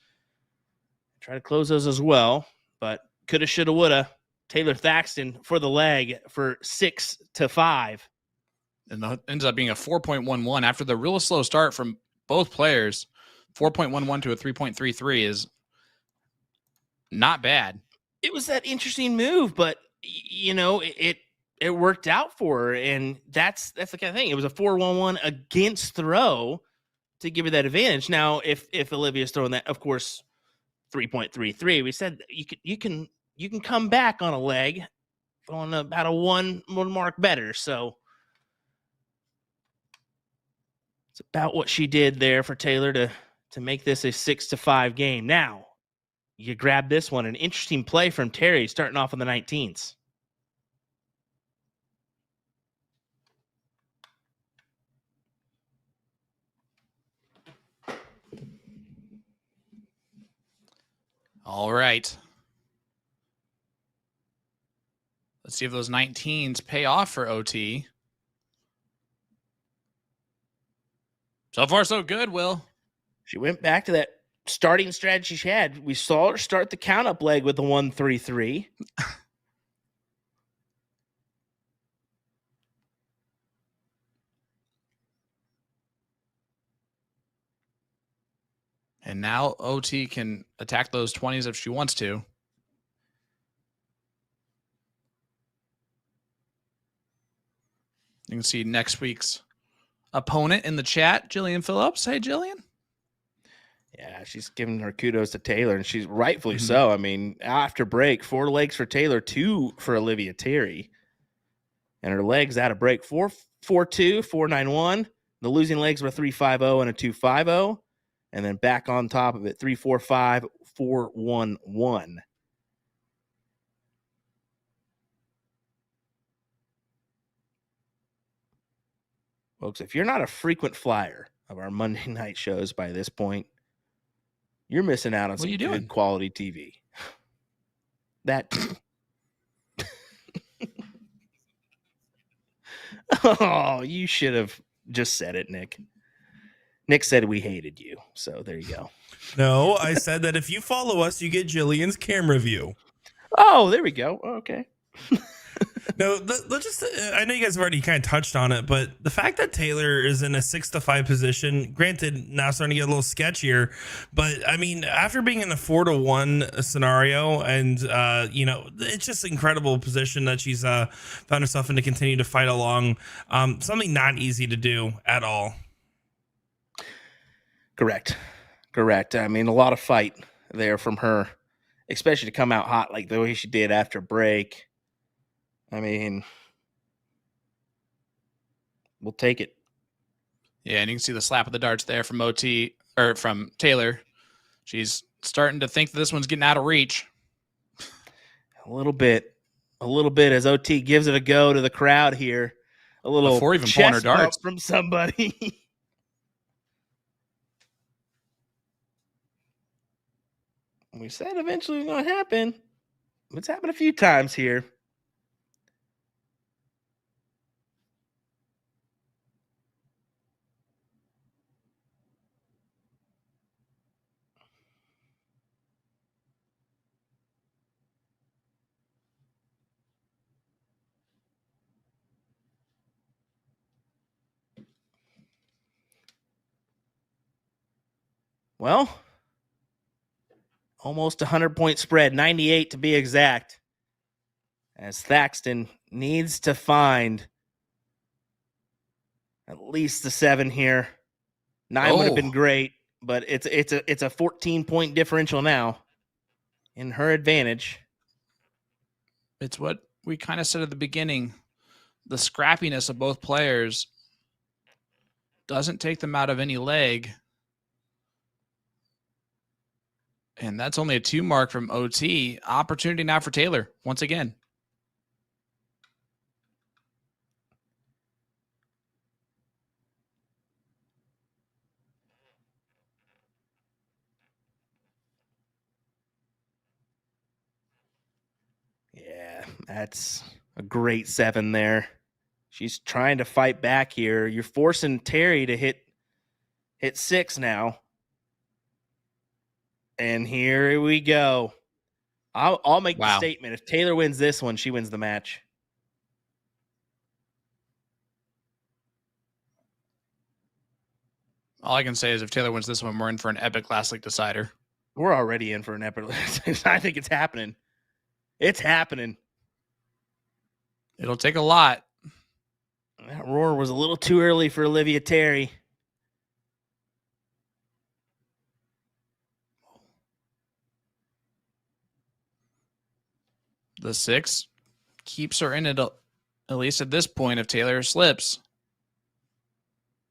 Try to close those as well. But coulda, shoulda, woulda. Taylor Thaxton for the leg for 6-5. And that ends up being a 4.11 after the real slow start from both players. 4.11 to a 3.33 is not bad. It was that interesting move, but it worked out for her, and that's the kind of thing. It was a 4-1-1 against throw to give her that advantage. Now, if Olivia's throwing that, of course, 3.33, we said you can come back on a leg on about a one mark better. So it's about what she did there for Taylor to make this a 6-5 game. Now you grab this one, an interesting play from Terry starting off on the 19s. All right. Let's see if those 19s pay off for OT. So far, so good, Will. She went back to that starting strategy she had. We saw her start the count-up leg with the 1-3-3. And now OT can attack those 20s if she wants to. You can see next week's opponent in the chat, Jillian Phillips. Hey, Jillian. Yeah, she's giving her kudos to Taylor, and she's rightfully so. I mean, after break, 4 legs for Taylor, 2 for Olivia Terry. And her legs out of break, 4-4-2, 4-9-1. The losing legs were 3-5-0 and a 2-5-0. And then back on top of it, 3-4-5, 4-1-1. Folks, if you're not a frequent flyer of our Monday night shows by this point, you're missing out on some good quality TV. That. Oh, you should have just said it, Nick. Nick said we hated you. So there you go. No, I said that if you follow us, you get Jillian's camera view. Oh, there we go. Okay. No, let's just. I know you guys have already kind of touched on it, but the fact that Taylor is in a 6-5 position, granted, now starting to get a little sketchier, but I mean, after being in a 4-1 scenario, and it's just incredible position that she's found herself in to continue to fight along. Something not easy to do at all. Correct. I mean, a lot of fight there from her, especially to come out hot like the way she did after break. I mean, we'll take it. Yeah, and you can see the slap of the darts there from from Taylor. She's starting to think that this one's getting out of reach. A little bit as OT gives it a go to the crowd here. A little before even pulling her darts from somebody. We said eventually it's going to happen. It's happened a few times here. Well, almost 100-point spread, 98 to be exact, as Thaxton needs to find at least the 7 here. 9 would have been great, but it's a 14-point differential now in her advantage. It's what we kind of said at the beginning. The scrappiness of both players doesn't take them out of any leg. And that's only a 2 mark from OT. Opportunity now for Taylor once again. Yeah, that's a great 7 there. She's trying to fight back here. You're forcing Terry to hit 6 now. And here we go. I'll make the statement. If Taylor wins this one, she wins the match. All I can say is if Taylor wins this one, we're in for an epic last league decider. We're already in for an epic. I think it's happening. It's happening. It'll take a lot. That roar was a little too early for Olivia Terry. The 6 keeps her in it, at least at this point, if Taylor slips.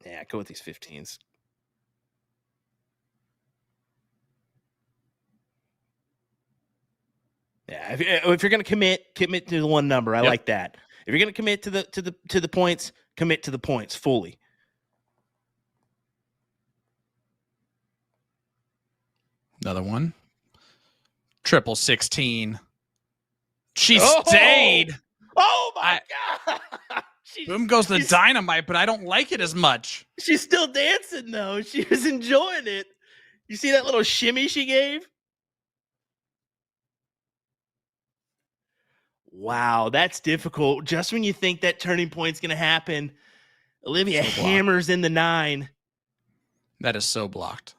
Yeah, go with these 15s. Yeah, if you're going to commit to the one number. I like that. If you're going to commit to the points, commit to the points fully. Another one. 16. She stayed. Oh my God. Boom goes the dynamite, but I don't like it as much. She's still dancing though. She was enjoying it. You see that little shimmy she gave? Wow, that's difficult. Just when you think that turning point's going to happen, Olivia hammers in the 9. That is so blocked.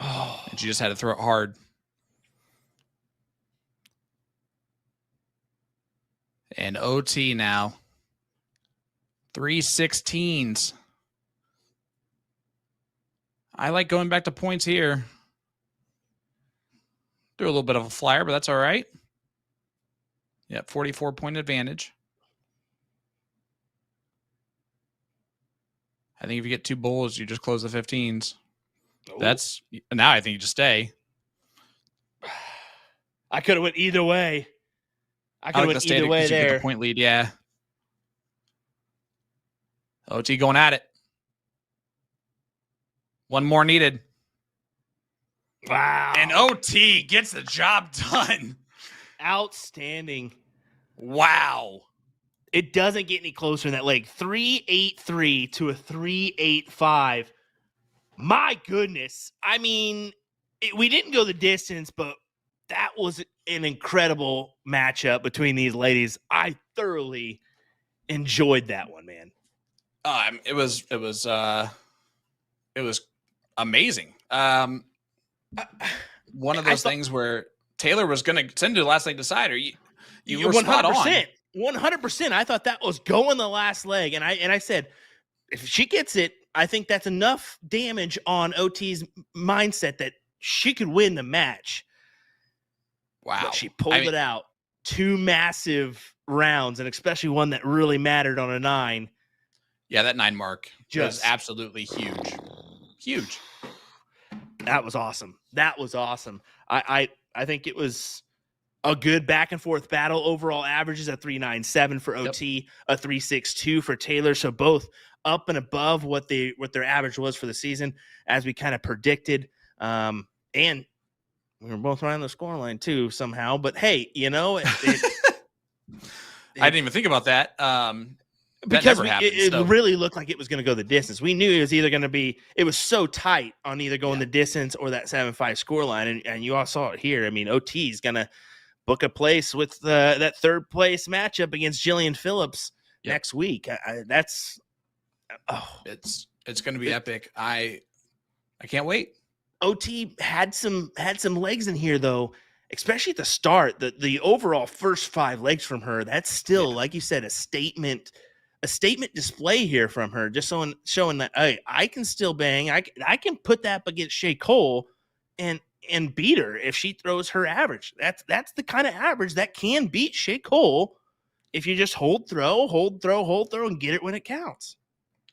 Oh, and she just had to throw it hard. And OT now. 3 16s. I like going back to points here. Do a little bit of a flyer, but that's all right. Yep, 44-point advantage. I think if you get 2 bulls, you just close the 15s. That's now I think you just stay. I could have went either way. I could have went either way there. You get the point lead, yeah. OT going at it. 1 more needed. Wow. And OT gets the job done. Outstanding. Wow. It doesn't get any closer in that leg. 3-8-3 to a 3-8-5. My goodness. I mean, we didn't go the distance, but that was an incredible matchup between these ladies. I thoroughly enjoyed that one, man. It was amazing. One of those things where Taylor was going to send to the last leg decider. You were 100%, spot on. 100%. I thought that was going the last leg, and I said, if she gets it, I think that's enough damage on OT's mindset that she could win the match. Wow. But she pulled it out. 2 massive rounds, and especially one that really mattered on a 9. Yeah, that 9 mark was absolutely huge. Huge. That was awesome. I think it was a good back and forth battle. Overall averages a 3.97 for OT, a 3.62 for Taylor. So both up and above what their average was for the season, as we kind of predicted. And we were both right on the scoreline too somehow. But hey, I didn't even think about that. Because it really looked like it was going to go the distance. We knew it was either going to be – it was so tight on either going the distance or that 7-5 scoreline, and you all saw it here. I mean, OT is going to book a place with that third-place matchup against Jillian Phillips next week. It's going to be epic. I can't wait. OT had some legs in here, though, especially at the start. The overall first 5 legs from her, that's still, like you said, a statement display here from her, just showing that, hey, I can still bang. I can put that up against Shea Cole and beat her if she throws her average. That's the kind of average that can beat Shea Cole if you just hold throw, and get it when it counts.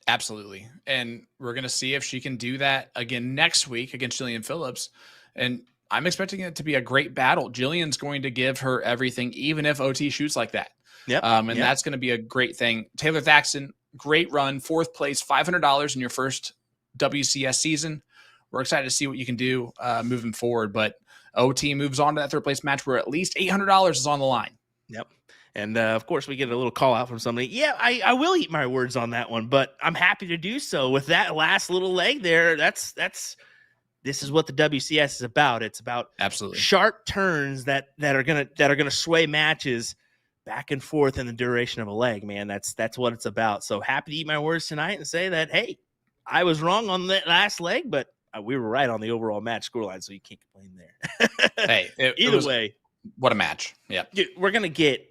Absolutely. And we're going to see if she can do that again next week against Jillian Phillips. And I'm expecting it to be a great battle. Jillian's going to give her everything, even if OT shoots like that. That's going to be a great thing. Taylor Thaxton, great run, 4th place, $500 in your first WCS season. We're excited to see what you can do moving forward. But OT moves on to that 3rd place match where at least $800 is on the line. Yep. And of course, we get a little call out from somebody. Yeah, I will eat my words on that one, but I'm happy to do so. With that last little leg there, this is what the WCS is about. It's about absolutely sharp turns that are gonna sway matches back and forth in the duration of a leg, man. That's what it's about. So happy to eat my words tonight and say that, hey, I was wrong on that last leg, but we were right on the overall match scoreline, so you can't complain there. Hey, either way, what a match. Yeah. We're going to get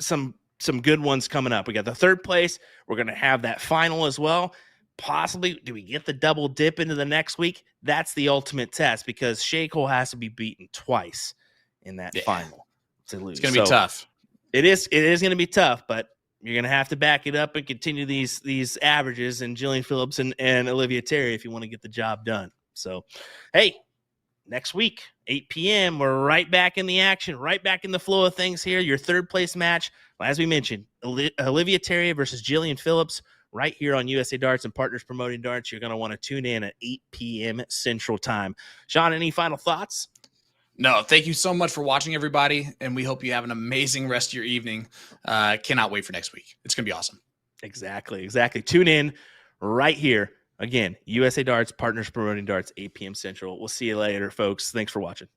some good ones coming up. We got the 3rd place. We're going to have that final as well. Possibly, do we get the double dip into the next week? That's the ultimate test, because Shea Cole has to be beaten twice in that final to lose. It's going to be tough. It is going to be tough, but you're going to have to back it up and continue these averages and Jillian Phillips and Olivia Terry if you want to get the job done. So, hey, next week, 8 p.m., we're right back in the action, right back in the flow of things here. Your 3rd place match, as we mentioned, Olivia Terry versus Jillian Phillips, right here on USA Darts and Partners Promoting Darts. You're going to want to tune in at 8 p.m. Central Time. Sean, any final thoughts? No, thank you so much for watching, everybody, and we hope you have an amazing rest of your evening. Cannot wait for next week. It's going to be awesome. Exactly. Tune in right here. Again, USA Darts, Partners Promoting Darts, 8 p.m. Central. We'll see you later, folks. Thanks for watching.